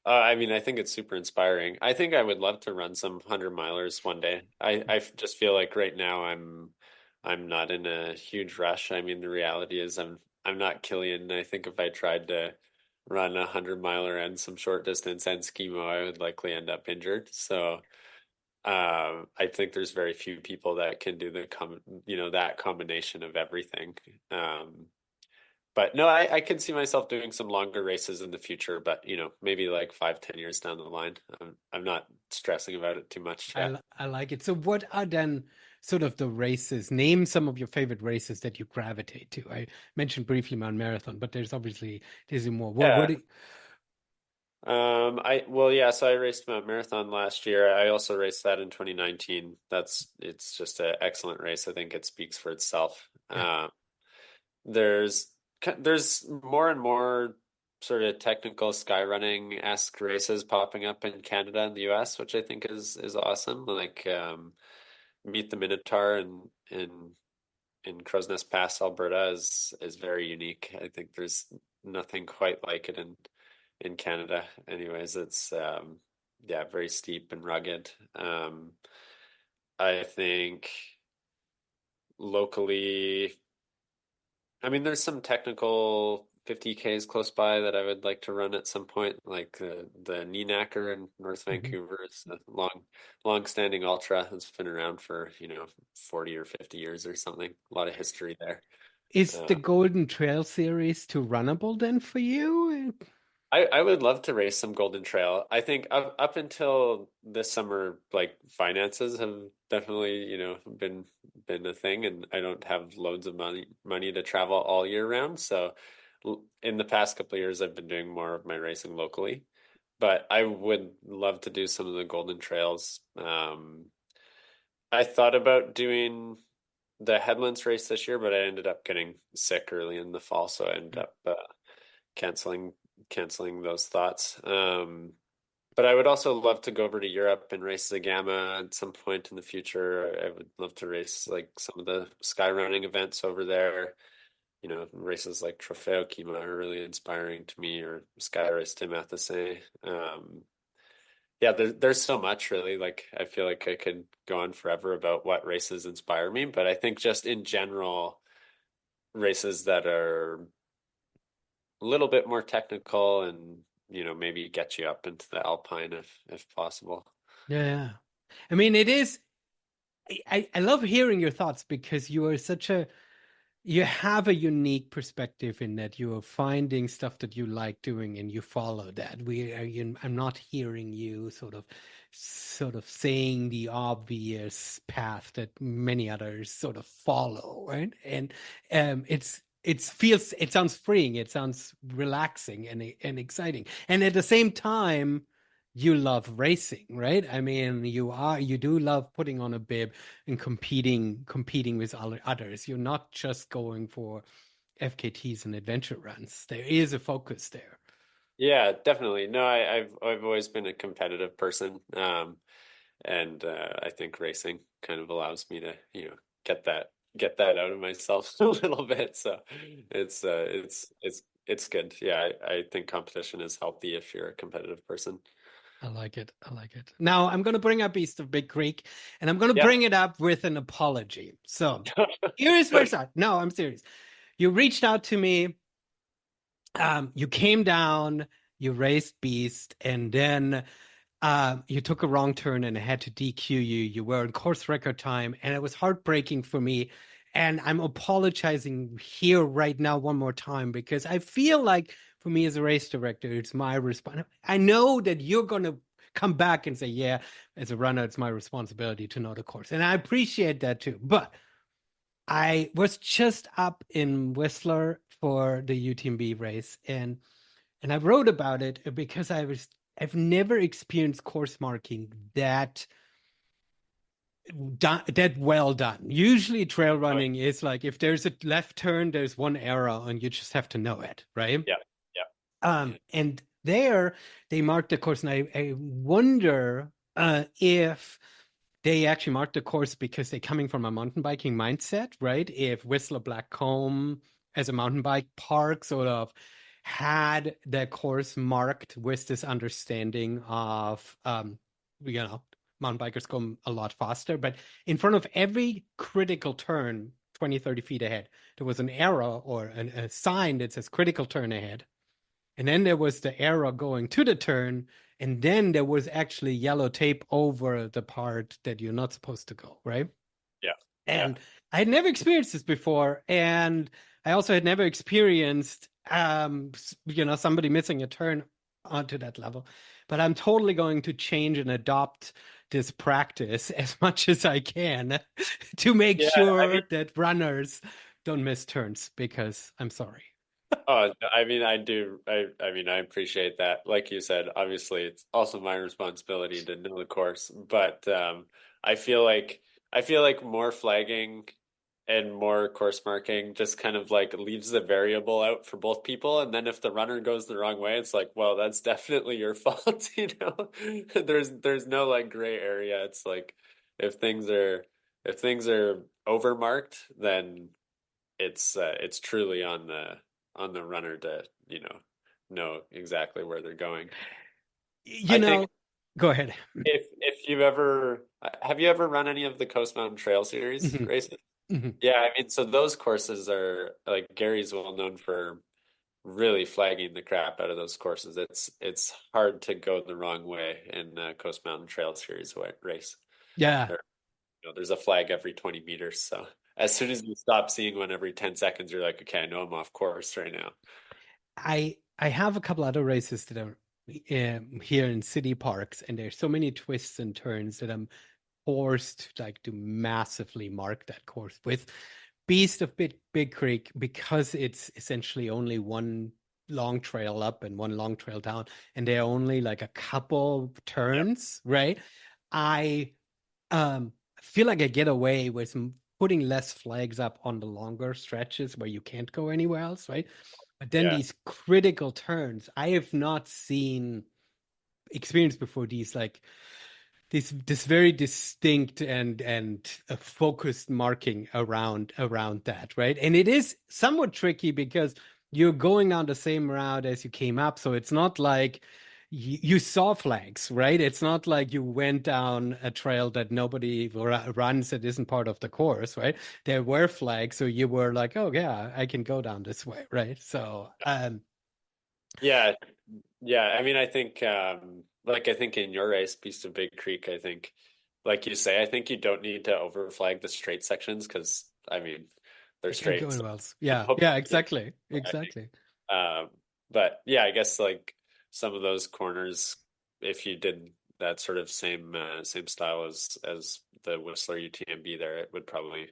[SPEAKER 2] I mean, I think it's super inspiring. I think I would love to run some 100 milers one day. I just feel like right now I'm not in a huge rush. I mean, the reality is I'm not Killian. I think if I tried to run 100 miler and some short distance and skimo, I would likely end up injured. So I think there's very few people that can do that combination of everything. Um, but no, I can see myself doing some longer races in the future, but maybe like 5, 10 years down the line. I'm not stressing about it too much yet.
[SPEAKER 1] I like it. So what are then sort of the races? Name some of your favorite races that you gravitate to. I mentioned briefly Mount Marathon, but there's more. What
[SPEAKER 2] Yeah. Yeah, so I raced Mount Marathon last year. I also raced that in 2019. It's just an excellent race. I think it speaks for itself.
[SPEAKER 1] yeah.
[SPEAKER 2] There's there's more and more sort of technical skyrunning-esque races popping up in Canada and the US, which I think is awesome. Like Meet the Minotaur in Crow's Nest Pass, Alberta is very unique. I think there's nothing quite like it in Canada. Anyways, it's yeah, very steep and rugged. I think locally, I mean, there's some technical 50Ks close by that I would like to run at some point, like the Neenacker in North
[SPEAKER 1] Mhm.
[SPEAKER 2] Vancouver. It's a long standing ultra that's been around for 40 or 50 years or something. A lot of history there.
[SPEAKER 1] Is the
[SPEAKER 2] Uh,
[SPEAKER 1] Golden Trail series too runnable then for you?
[SPEAKER 2] I would love to race some Golden Trail. I think up until this summer, like finances have definitely, been a thing, and I don't have loads of money to travel all year round. So in the past couple of years, I've been doing more of my racing locally, but I would love to do some of the Golden Trails. I thought about doing the Headlands race this year, but I ended up getting sick early in the fall, so I ended up canceling canceling those thoughts. But I would also love to go over to Europe and race the Gamma at some point in the future. I would love to race like some of the sky running events over there. You know, races like Trofeo Kima are really inspiring to me, or Sky Race de Matheson. Yeah, there's so much really. Like I feel like I could go on forever about what races inspire me, but I think just in general, races that are a little bit more technical and maybe get you up into the Alpine if possible.
[SPEAKER 1] Yeah. I mean, it is. I love hearing your thoughts because you are such a you have a unique perspective in that you are finding stuff that you like doing and you follow that. I'm not hearing you sort of saying the obvious path that many others sort of follow, right? And it sounds freeing, it sounds relaxing and exciting. And at the same time, you love racing, right? I mean, you do love putting on a bib and competing with others. You're not just going for FKTs and adventure runs. There is a focus there.
[SPEAKER 2] Yeah, definitely. No, I've always been a competitive person, and I think racing kind of allows me to get that out of myself a little bit. So it's good. Yeah, I think competition is healthy if you're a competitive person.
[SPEAKER 1] I like it. I like it. Now I'm going to bring up East of Big Creek, and I'm going to
[SPEAKER 2] Yeah.
[SPEAKER 1] bring it up with an apology. So here's where it's at. No, I'm serious. You reached out to me. You came down. You raced Beast, and then you took a wrong turn and I had to DQ you. You were in course record time, and it was heartbreaking for me. And I'm apologizing here right now one more time because I feel like for me as a race director, it's my response. I know that you're going to come back and say, yeah, as a runner, it's my responsibility to know the course. And I appreciate that too. But I was just up in Whistler for the UTMB race, and I wrote about it because I've never experienced course marking that well done. Usually trail
[SPEAKER 2] Oh,
[SPEAKER 1] running is like if there's a left turn, there's one arrow and you just have to know it, right?
[SPEAKER 2] yeah,
[SPEAKER 1] And there they marked the course, and I wonder if they actually marked the course because they're coming from a mountain biking mindset, right? If Whistler Blackcomb as a mountain bike park sort of had the course marked with this understanding of you know mountain bikers come a lot faster, but in front of every critical turn 20, 30 feet ahead there was an arrow or a sign that says critical turn ahead, and then there was the arrow going to the turn, and then there was actually yellow tape over the part that you're not supposed to go, right?
[SPEAKER 2] yeah, yeah,
[SPEAKER 1] And I had never experienced this before, and I also had never experienced somebody missing a turn onto that level. But I'm totally going to change and adopt this practice as much as I can to make
[SPEAKER 2] yeah. I mean,
[SPEAKER 1] sure that runners don't miss turns, because I'm sorry.
[SPEAKER 2] oh, I mean, I do. I mean, I appreciate that. Like you said, obviously, it's also my responsibility to know the course. But I feel like more flagging and more course marking just kind of like leaves the variable out for both people. And then if the runner goes the wrong way, it's like, well, that's definitely your fault. There's no like gray area. It's like if things are if things are overmarked, then it's truly on the runner to know exactly where they're going.
[SPEAKER 1] You
[SPEAKER 2] I think
[SPEAKER 1] know, go ahead.
[SPEAKER 2] if you've ever have you ever run any of the Coast Mountain Trail Series
[SPEAKER 1] Mhm,
[SPEAKER 2] races?
[SPEAKER 1] mhm.
[SPEAKER 2] Yeah, I mean, so those courses are like Gary's well known for really flagging the crap out of those courses. It's hard to go the wrong way in Coast Mountain Trail Series race.
[SPEAKER 1] Yeah,
[SPEAKER 2] There, there's a flag every 20 meters. So as soon as you stop seeing one every 10 seconds, you're like, okay, I know I'm off course right now.
[SPEAKER 1] I have a couple other races that are here in city parks, and there's so many twists and turns that I'm forced like to massively mark that course with. beast of Big Creek, because it's essentially only one long trail up and one long trail down, and they're only like a couple
[SPEAKER 2] Yeah.
[SPEAKER 1] turns, right? I feel like I get away with putting less flags up on the longer stretches where you can't go anywhere else, right? But then
[SPEAKER 2] Yeah.
[SPEAKER 1] these critical turns, I have not seen experienced before, these like this very distinct and a focused marking around that, right? And it is somewhat tricky because you're going down the same route as you came up, so it's not like you saw flags, right? It's not like you went down a trail that nobody runs that isn't part of the course, right? There were flags, so you were like, oh yeah, I can go down this way, right? So
[SPEAKER 2] Yeah. Yeah. I mean, I think, like, I think in your race, Beast of Big Creek, I think, like you say, I think you don't need to overflag the straight sections because, I mean, they're
[SPEAKER 1] I can't go
[SPEAKER 2] straight. So
[SPEAKER 1] anywhere else. Yeah,
[SPEAKER 2] hopefully
[SPEAKER 1] yeah,
[SPEAKER 2] you're
[SPEAKER 1] exactly,
[SPEAKER 2] flagging.
[SPEAKER 1] exactly.
[SPEAKER 2] Um, but yeah, I guess like some of those corners, if you did that sort of same style as the Whistler UTMB there, it would probably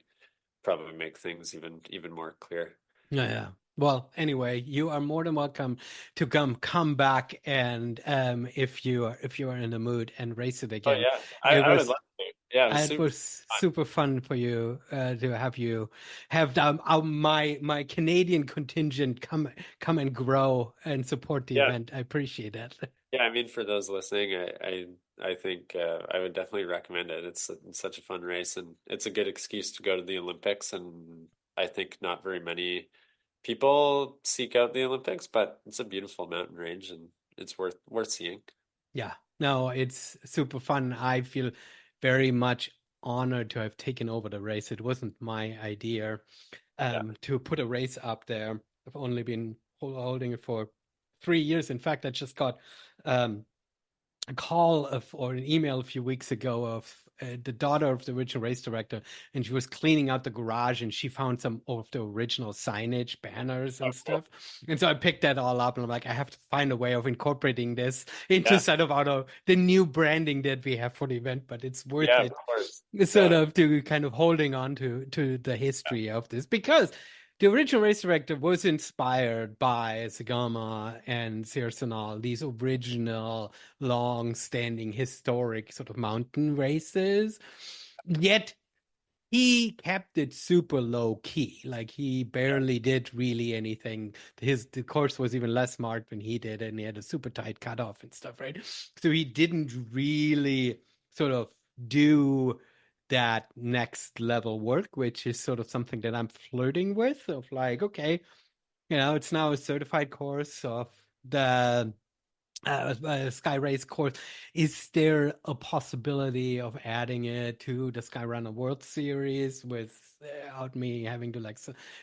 [SPEAKER 2] make things even more clear.
[SPEAKER 1] Yeah, yeah. Well, anyway, you are more than welcome to come back, and if you are in the mood, and race it
[SPEAKER 2] Oh
[SPEAKER 1] again.
[SPEAKER 2] yeah,
[SPEAKER 1] It
[SPEAKER 2] I would
[SPEAKER 1] was
[SPEAKER 2] love to. Yeah, it was
[SPEAKER 1] it
[SPEAKER 2] super
[SPEAKER 1] was
[SPEAKER 2] fun.
[SPEAKER 1] super fun for you to have you have my Canadian contingent come and grow and support the
[SPEAKER 2] Yeah,
[SPEAKER 1] event. I appreciate that.
[SPEAKER 2] yeah. I mean, for those listening, I think I would definitely recommend it. It's such a fun race, and it's a good excuse to go to the Olympics. And I think not very many people seek out the Olympics, but it's a beautiful mountain range, and it's worth seeing.
[SPEAKER 1] Yeah, no, it's super fun. I feel very much honored to have taken over the race. It wasn't my idea
[SPEAKER 2] Yeah,
[SPEAKER 1] to put a race up there. I've only been holding it for 3 years. In fact, I just got um, a call of or an email a few weeks ago of the daughter of the original race director, and she was cleaning out the garage and she found some of the original signage, banners,
[SPEAKER 2] oh,
[SPEAKER 1] and
[SPEAKER 2] cool.
[SPEAKER 1] stuff. And so I picked that all up, and I'm like, I have to find a way of incorporating this into
[SPEAKER 2] Yeah,
[SPEAKER 1] sort of the new branding that we have for the event. But it's worth
[SPEAKER 2] yeah, of
[SPEAKER 1] it,
[SPEAKER 2] course.
[SPEAKER 1] sort
[SPEAKER 2] Yeah,
[SPEAKER 1] of, to kind of holding on to the history of this, because the original race director was inspired by Sagama and Sirsanal, these original, long-standing, historic sort of mountain races. Yet he kept it super low key. Like he
[SPEAKER 2] yeah,
[SPEAKER 1] barely did really anything. The course was even less smart when he did it, and he had a super tight cutoff and stuff, right? So he didn't really sort of do that next level work, which is sort of something that I'm flirting with, of like, okay, it's now a certified course of the Sky Race course. Is there a possibility of adding it to the Skyrunner World Series without me having to like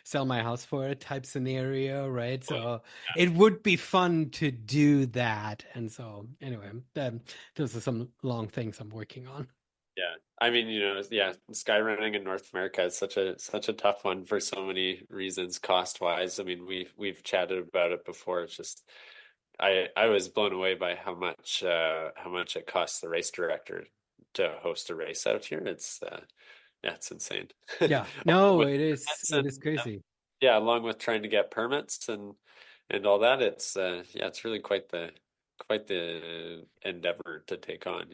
[SPEAKER 1] sell my house for it type scenario, right?
[SPEAKER 2] totally.
[SPEAKER 1] So it would be fun to do that. And so anyway, those are some long things I'm working on.
[SPEAKER 2] Yeah. I mean, yeah, skyrunning in North America is such a tough one for so many reasons, cost wise. I mean, we've chatted about it before. It's just I was blown away by how much it costs the race director to host a race out here. It's yeah, it's insane.
[SPEAKER 1] Yeah,
[SPEAKER 2] Along
[SPEAKER 1] no,
[SPEAKER 2] with
[SPEAKER 1] it
[SPEAKER 2] permits
[SPEAKER 1] is
[SPEAKER 2] and
[SPEAKER 1] crazy.
[SPEAKER 2] yeah, along with trying to get permits and all that, it's yeah, it's really quite the endeavor to take on.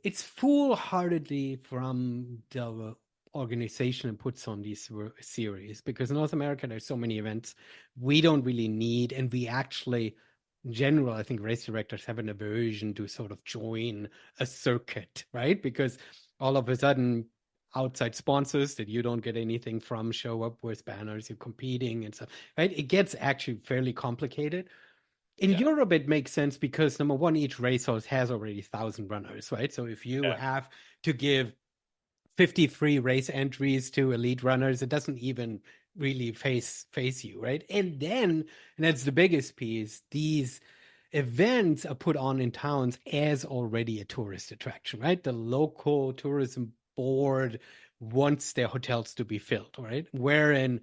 [SPEAKER 1] It's foolhardily from the organization that puts on these series, because in North America there's so many events we don't really need, and we actually, in general, I think race directors have an aversion to sort of join a circuit, right? Because all of a sudden outside sponsors that you don't get anything from show up with banners, you're competing and stuff, right? It gets actually fairly complicated. In
[SPEAKER 2] Yeah,
[SPEAKER 1] Europe, it makes sense because number one, each racehorse has already 1,000 runners, right? So if you
[SPEAKER 2] yeah,
[SPEAKER 1] have to give 50 free race entries to elite runners, it doesn't even really face you, right? And that's the biggest piece, these events are put on in towns as already a tourist attraction, right? The local tourism board wants their hotels to be filled, right? Wherein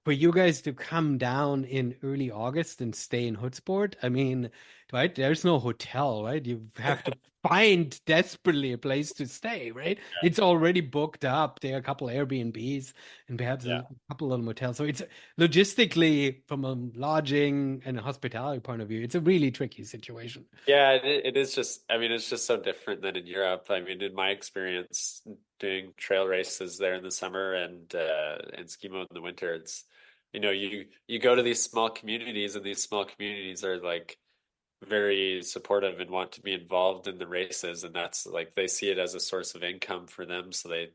[SPEAKER 1] for you guys to come down in early August and stay in Hoodsport, I mean, right? There's no hotel, right? You have to find desperately a place to stay, right? It's already booked up. There are a couple Airbnbs and perhaps
[SPEAKER 2] Yeah.
[SPEAKER 1] a couple little motels. So it's logistically, from a lodging and a hospitality point of view, it's a really tricky situation.
[SPEAKER 2] Yeah, it is just, I mean, it's just so different than in Europe. I mean, in my experience doing trail races there in the summer and skimo in the winter, it's, you go to these small communities and these small communities are like very supportive and want to be involved in the races, and that's like they see it as a source of income for them, so they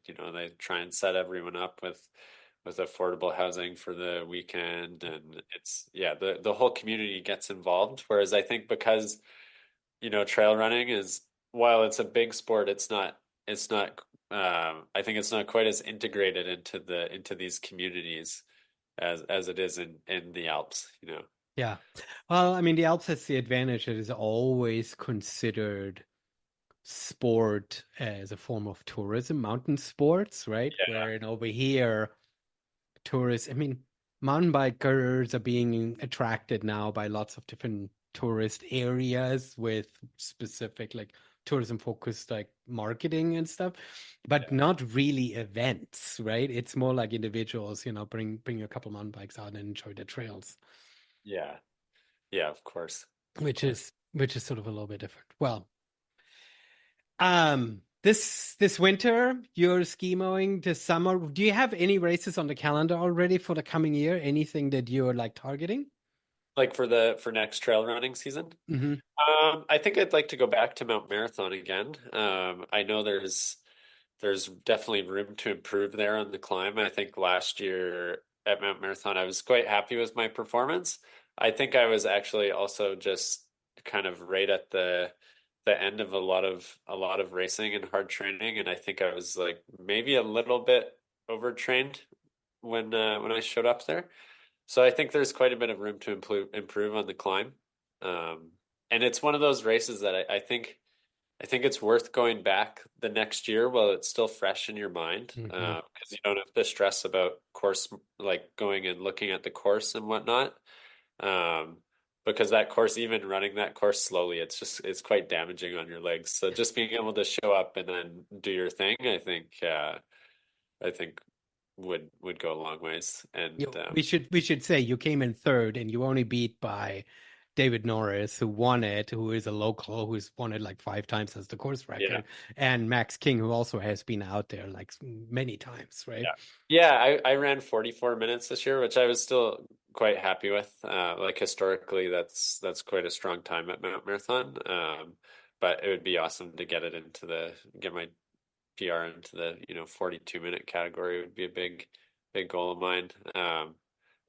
[SPEAKER 2] try and set everyone up with affordable housing for the weekend, and it's yeah, the whole community gets involved, whereas I think because trail running is, while it's a big sport, it's not I think it's not quite as integrated into these communities as it is in the Alps.
[SPEAKER 1] Yeah. Well, I mean, the Alps has the advantage that it's always considered sport as a form of tourism, mountain sports, right?
[SPEAKER 2] Yeah,
[SPEAKER 1] Where over here, tourists, I mean, mountain bikers are being attracted now by lots of different tourist areas with specific like tourism focused like marketing and stuff, but
[SPEAKER 2] yeah,
[SPEAKER 1] not really events, right? It's more like individuals, bring a couple mountain bikes out and enjoy the trails,
[SPEAKER 2] yeah, yeah, of course, of
[SPEAKER 1] which
[SPEAKER 2] course.
[SPEAKER 1] is sort of a little bit different. Well, this winter you're ski mowing. This summer, do you have any races on the calendar already for the coming year? Anything that you're like targeting?
[SPEAKER 2] Like for next trail running season.
[SPEAKER 1] Hmm.
[SPEAKER 2] I think I'd like to go back to Mount Marathon again. I know there's definitely room to improve there on the climb. I think last year at Mount Marathon, I was quite happy with my performance. I think I was actually also just kind of right at the end of a lot of racing and hard training, and I think I was like maybe a little bit overtrained when I showed up there. So I think there's quite a bit of room to improve on the climb. Um, and it's one of those races that I think it's worth going back the next year while it's still fresh in your mind,
[SPEAKER 1] Hmm.
[SPEAKER 2] because you don't have to stress about course, like going and looking at the course and whatnot. Um, because that course, even running that course slowly, it's quite damaging on your legs. So just being able to show up and then do your thing, I think would go a long ways. And
[SPEAKER 1] We should say you came in third and you only beat by David Norris, who won it, who is a local, who's won it like 5 times as the course
[SPEAKER 2] yeah.
[SPEAKER 1] record, and Max King, who also has been out there like many times, right?
[SPEAKER 2] Yeah. Yeah, I ran 44 minutes this year, which I was still quite happy with. Like historically, that's quite a strong time at Mount Marathon. But it would be awesome to get my PR into the 42-minute category would be a big goal of mine.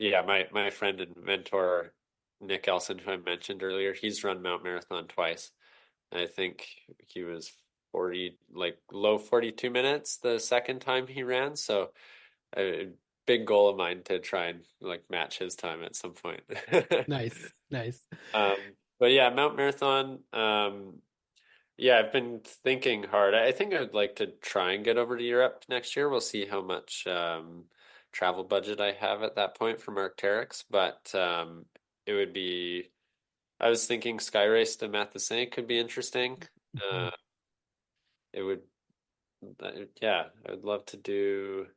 [SPEAKER 2] Yeah, my friend and mentor Nick Elson, who I mentioned earlier, he's run Mount Marathon twice. I think he was 40, like low 42 minutes the second time he ran. So a big goal of mine to try and like match his time at some point.
[SPEAKER 1] Nice, nice.
[SPEAKER 2] But yeah, Mount Marathon. Yeah, I've been thinking hard. I think I'd like to try and get over to Europe next year. We'll see how much travel budget I have at that point from Arc'teryx, but it would be. I was thinking Sky Race to Mathissin could be interesting.
[SPEAKER 1] Mhm.
[SPEAKER 2] Uh, it would, yeah, I'd love to do.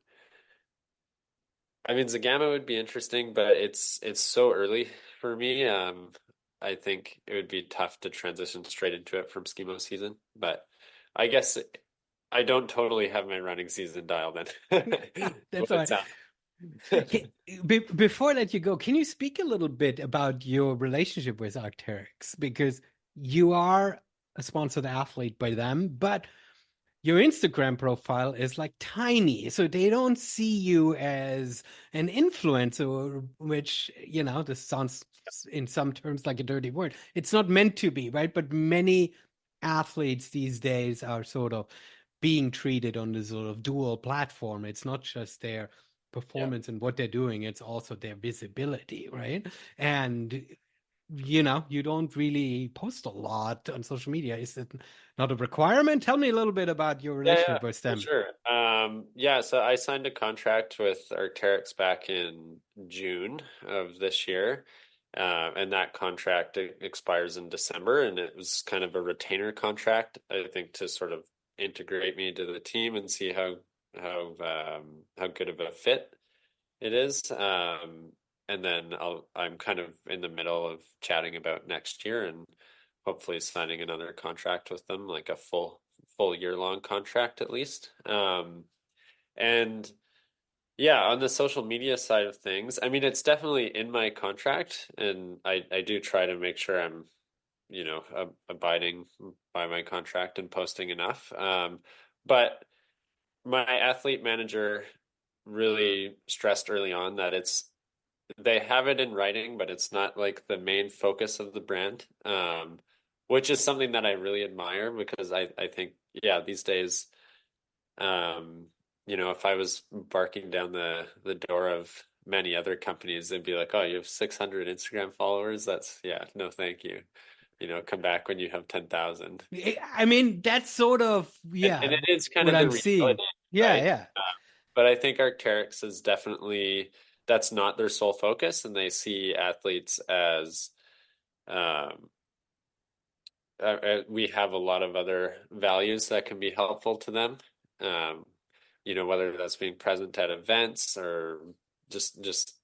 [SPEAKER 2] I mean, Zagama would be interesting, but it's so early for me. I think it would be tough to transition straight into it from skimo season. But I guess I don't totally have my running season dialed in.
[SPEAKER 1] That's
[SPEAKER 2] What
[SPEAKER 1] all
[SPEAKER 2] it
[SPEAKER 1] right.
[SPEAKER 2] sounds.
[SPEAKER 1] Before that you go, can you speak a little bit about your relationship with Arc'teryx? Because you are a sponsored athlete by them, but your Instagram profile is like tiny, so they don't see you as an influencer, which, this sounds in some terms like a dirty word. It's not meant to be, right? But many athletes these days are sort of being treated on this sort of dual platform. It's not just their
[SPEAKER 2] Yeah.
[SPEAKER 1] performance and what they're doing, it's also their visibility, right? And you don't really post a lot on social media. Is it not a requirement? Tell me a little bit about your
[SPEAKER 2] Yeah,
[SPEAKER 1] relationship with
[SPEAKER 2] for
[SPEAKER 1] them.
[SPEAKER 2] sure. Yeah, so I signed a contract with Arc'teryx back in June of this year. And that contract expires in December, and it was kind of a retainer contract, I think, to sort of integrate me into the team and see how good of a fit it is. And then I'm kind of in the middle of chatting about next year and hopefully signing another contract with them, like a full year long contract at least. And yeah, on the social media side of things, I mean, it's definitely in my contract, and I do try to make sure I'm, abiding by my contract and posting enough. But my athlete manager really stressed early on that they have it in writing, but it's not like the main focus of the brand, which is something that I really admire because I think, yeah, these days, um, if I was barking down the door of many other companies, they'd be like, "Oh, you have 600 Instagram followers? That's yeah, no, thank you. Come back when you have 10,000."
[SPEAKER 1] I mean, that's sort of,
[SPEAKER 2] And
[SPEAKER 1] yeah,
[SPEAKER 2] it is kind
[SPEAKER 1] what
[SPEAKER 2] of the
[SPEAKER 1] I'm seeing.
[SPEAKER 2] reality,
[SPEAKER 1] Yeah,
[SPEAKER 2] right?
[SPEAKER 1] yeah.
[SPEAKER 2] But I think Arc'teryx is definitely that's not their sole focus, and they see athletes as um, we have a lot of other values that can be helpful to them. Um, whether that's being present at events or just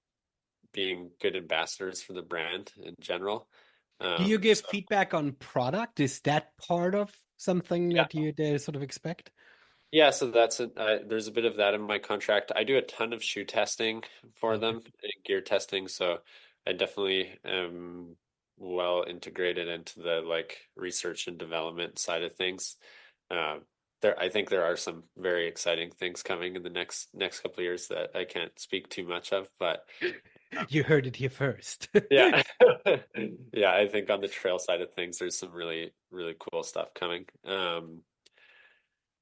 [SPEAKER 2] being good ambassadors for the brand in general.
[SPEAKER 1] Do you give
[SPEAKER 2] So
[SPEAKER 1] feedback on product? Is that part of something
[SPEAKER 2] yeah,
[SPEAKER 1] that you they sort of expect?
[SPEAKER 2] yeah. So there's a bit of that in my contract. I do a ton of shoe testing for
[SPEAKER 1] Okay.
[SPEAKER 2] them and gear testing, so I definitely am well integrated into the like research and development side of things. Uh, I think there are some very exciting things coming in the next couple of years that I can't speak too much of, but
[SPEAKER 1] You heard it here first.
[SPEAKER 2] yeah, yeah. I think on the trail side of things, there's some really really cool stuff coming.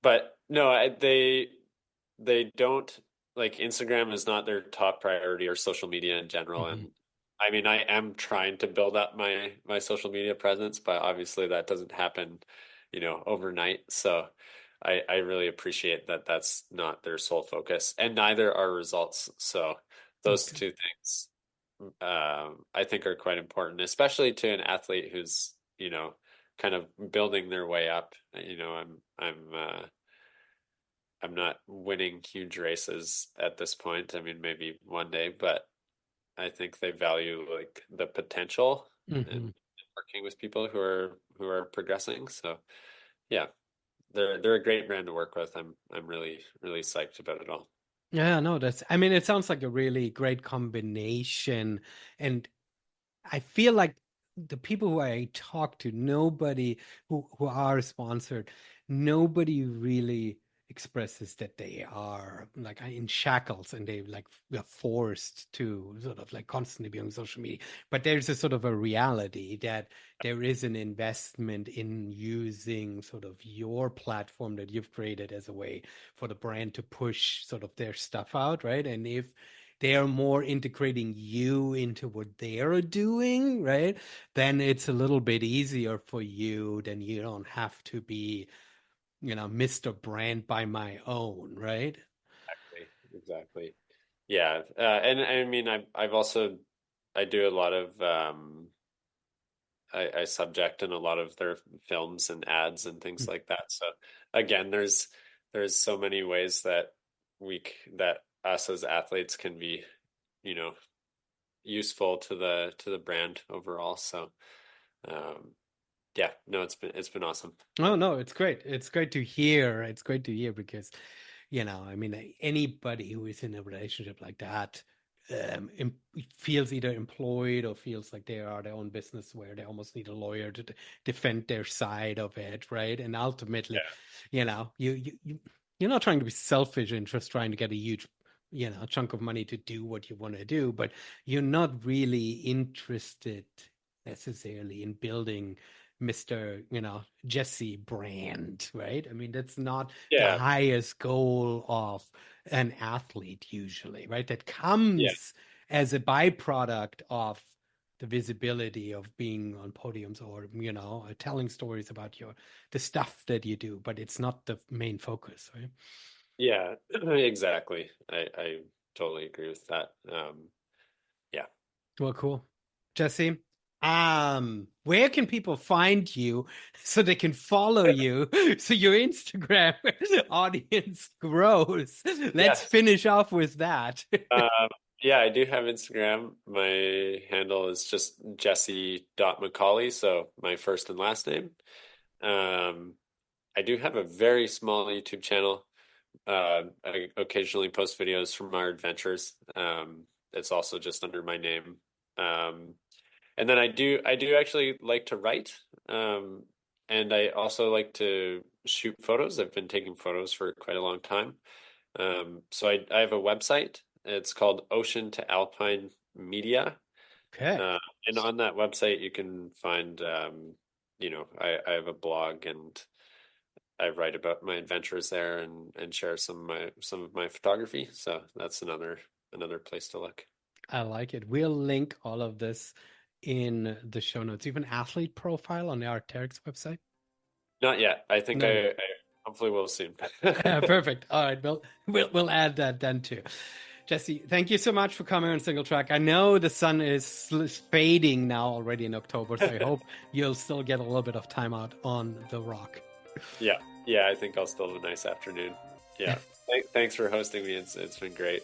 [SPEAKER 2] But no, they don't like Instagram is not their top priority or social media in general.
[SPEAKER 1] Mhm.
[SPEAKER 2] And I mean, I am trying to build up my social media presence, but obviously that doesn't happen, overnight. So I really appreciate that that's not their sole focus, and neither are results. So those
[SPEAKER 1] Okay.
[SPEAKER 2] two things, I think are quite important, especially to an athlete who's, kind of building their way up. I'm not winning huge races at this point. I mean, maybe one day, but I think they value like the potential and
[SPEAKER 1] Mhm.
[SPEAKER 2] working with people who are progressing. So yeah, they're a great brand to work with. I'm really really psyched about it all.
[SPEAKER 1] Yeah, no, I mean, it sounds like a really great combination. And I feel like the people who I talk to, nobody who are sponsored, nobody really expresses that they are like in shackles and they like are forced to sort of like constantly be on social media. But there's a sort of a reality that there is an investment in using sort of your platform that you've created as a way for the brand to push sort of their stuff out, right? And if they are more integrating you into what they're doing, right? Then it's a little bit easier for you. Then you don't have to be, Mr. Brand by my own, right?
[SPEAKER 2] Exactly. Yeah, and I mean, I've also I do a lot of I subject in a lot of their films and ads and things like that. So again, there's so many ways that that us as athletes can be, you know, useful to the brand overall. So yeah, no, it's been awesome.
[SPEAKER 1] Oh no, it's great. It's great to hear. It's great to hear because, I mean, anybody who is in a relationship like that feels either employed or feels like they are their own business where they almost need a lawyer to defend their side of it, right? And ultimately,
[SPEAKER 2] Yeah,
[SPEAKER 1] you're not trying to be selfish and just trying to get a huge, chunk of money to do what you want to do, but you're not really interested necessarily in building Mr. Jesse brand, right? I mean, that's not the
[SPEAKER 2] yeah,
[SPEAKER 1] highest goal of an athlete usually, right? That
[SPEAKER 2] yeah,
[SPEAKER 1] comes as a byproduct of the visibility of being on podiums or, telling stories about the stuff that you do, but it's not the main focus, right?
[SPEAKER 2] yeah. Exactly. I totally agree with that. Yeah.
[SPEAKER 1] Well, cool. Jesse, where can people find you so they can follow you so your Instagram audience grows? Let's
[SPEAKER 2] Yes.
[SPEAKER 1] finish off with that.
[SPEAKER 2] Um, yeah, I do have Instagram. My handle is just Jessie.McAuley, so my first and last name. Um, I do have a very small YouTube channel. I occasionally post videos from our adventures. It's also just under my name. Um, and then I do actually like to write. And I also like to shoot photos. I've been taking photos for quite a long time. So I have a website. It's called Ocean to Alpine Media.
[SPEAKER 1] Okay.
[SPEAKER 2] Uh, and on that website, you can find, I have a blog and I write about my adventures there and share some of my photography. So that's another place to look.
[SPEAKER 1] I like it. We'll link all of this in the show notes. Even athlete profile on the Arc'teryx website.
[SPEAKER 2] Not yet. I think
[SPEAKER 1] No,
[SPEAKER 2] I hopefully will soon.
[SPEAKER 1] perfect. All right, we'll add that then too. Jesse, thank you so much for coming on Singletrack. I know the sun is fading now already in October, so I hope you'll still get a little bit of time out on the rock.
[SPEAKER 2] Yeah, yeah. I think I'll still have a nice afternoon. Yeah. Thanks for hosting me. It's been great.